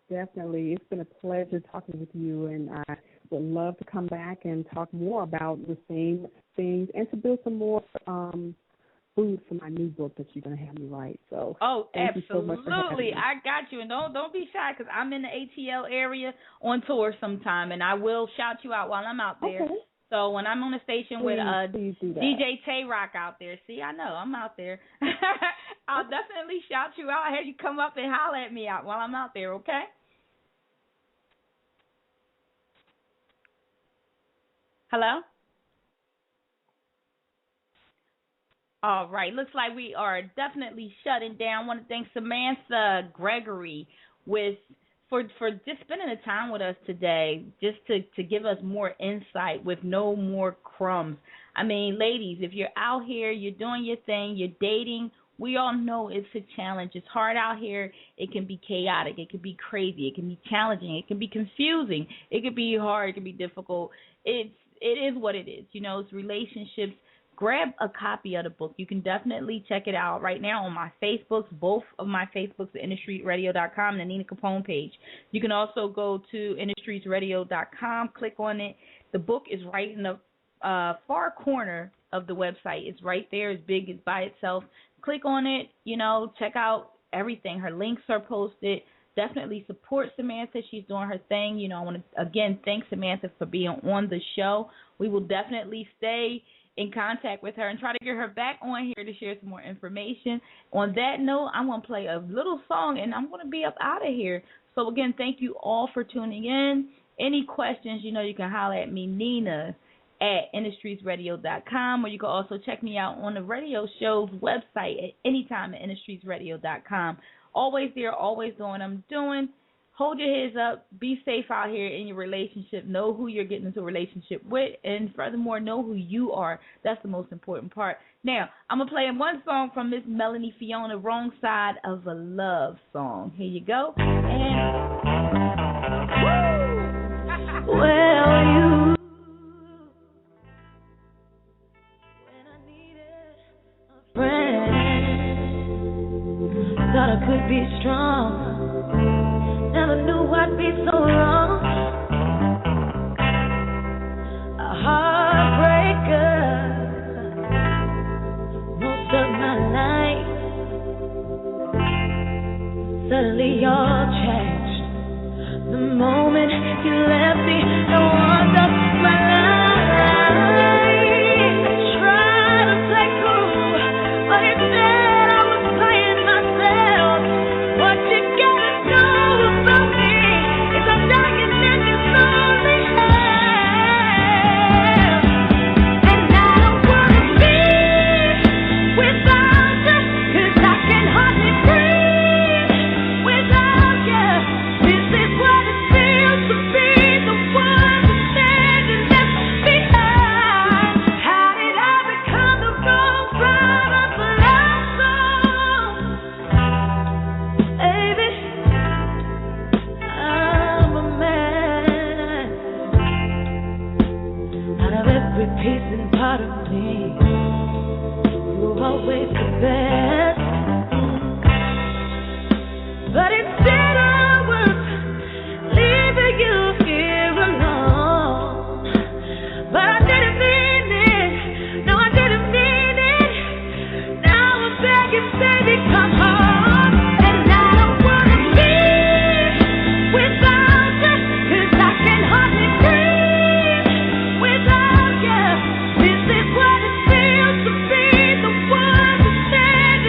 Definitely. It's been a pleasure talking with you, and I would love to come back and talk more about the same things and to build some more food for my new book that you're going to have me write. So, thank you so much for having me. I got you. And don't be shy, because I'm in the ATL area on tour sometime, and I will shout you out while I'm out there. Okay. So when I'm on the station with DJ Tay Rock out there, see, I know, I'm out there. I'll definitely shout you out. I'll have you come up and holler at me out while I'm out there, okay? Hello? All right, looks like we are definitely shutting down. I want to thank Samantha Gregory for just spending the time with us today, just to give us more insight with no more crumbs. I mean, ladies, if you're out here, you're doing your thing, you're dating, we all know it's a challenge. It's hard out here. It can be chaotic. It can be crazy. It can be challenging. It can be confusing. It can be hard. It can be difficult. It is what it is. You know, it's relationships. Grab a copy of the book. You can definitely check it out right now on my Facebooks, both of my Facebooks, the InnerStreetRadio.com and the Nina Capone page. You can also go to InnerStreetsRadio.com, click on it. The book is right in the far corner of the website. It's right there. It's big. It's by itself. Click on it. You know, check out everything. Her links are posted. Definitely support Samantha. She's doing her thing. You know, I want to, again, thank Samantha for being on the show. We will definitely stay in contact with her and try to get her back on here to share some more information. On that note, I'm going to play a little song, and I'm going to be up out of here. So, again, thank you all for tuning in. Any questions, you know, you can holler at me, Nina, at InnerStreetsRadio.com, or you can also check me out on the radio show's website at anytime at InnerStreetsRadio.com. Always there, always doing what I'm doing. Hold your heads up. Be safe out here in your relationship. Know who you're getting into a relationship with. And furthermore, know who you are. That's the most important part. Now, I'm going to play one song from Miss Melanie Fiona, Wrong Side of a Love song. Here you go. And well, you. When I needed a friend, thought I could be strong. Never knew I'd be so wrong. A heartbreaker most of my life. Suddenly all changed. The moment you left me, I wonder my life. I tried to play cool, but instead I was playing myself. What you gotta know about me is I'm dying in this lonely hell. And I don't wanna be without you, 'cause I can hardly breathe without you. This is what it feels to be the one who stands and left behind. How did I become the wrong side of a love song? Baby, I'm a man. Out of every piece and part of me, you're always the best. But instead I was leaving you here alone. But I didn't mean it. No, I didn't mean it. Now I'm begging, baby, come home. And I don't wanna be without you, 'cause I can hardly breathe without you. This is what it feels to be the one who stands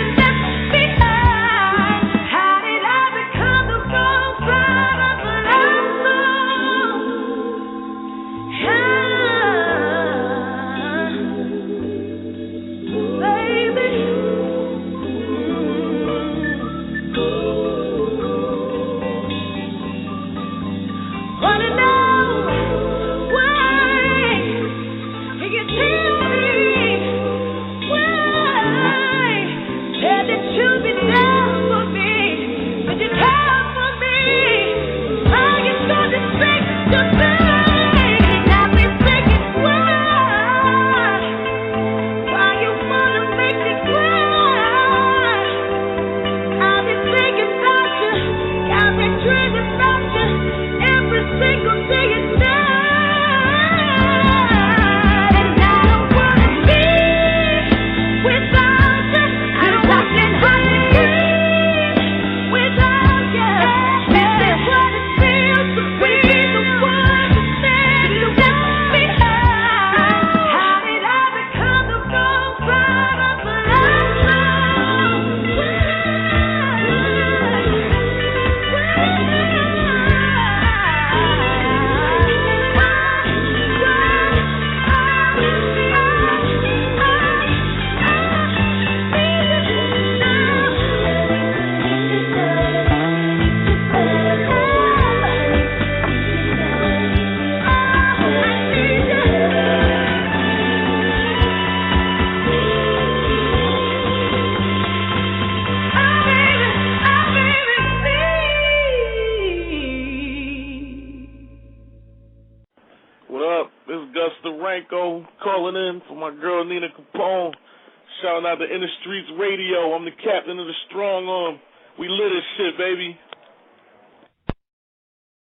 Radio, calling in for my girl Nina Capone. Shouting out to Inner Streets Radio. I'm the captain of the Strong Arm. We lit as shit, baby.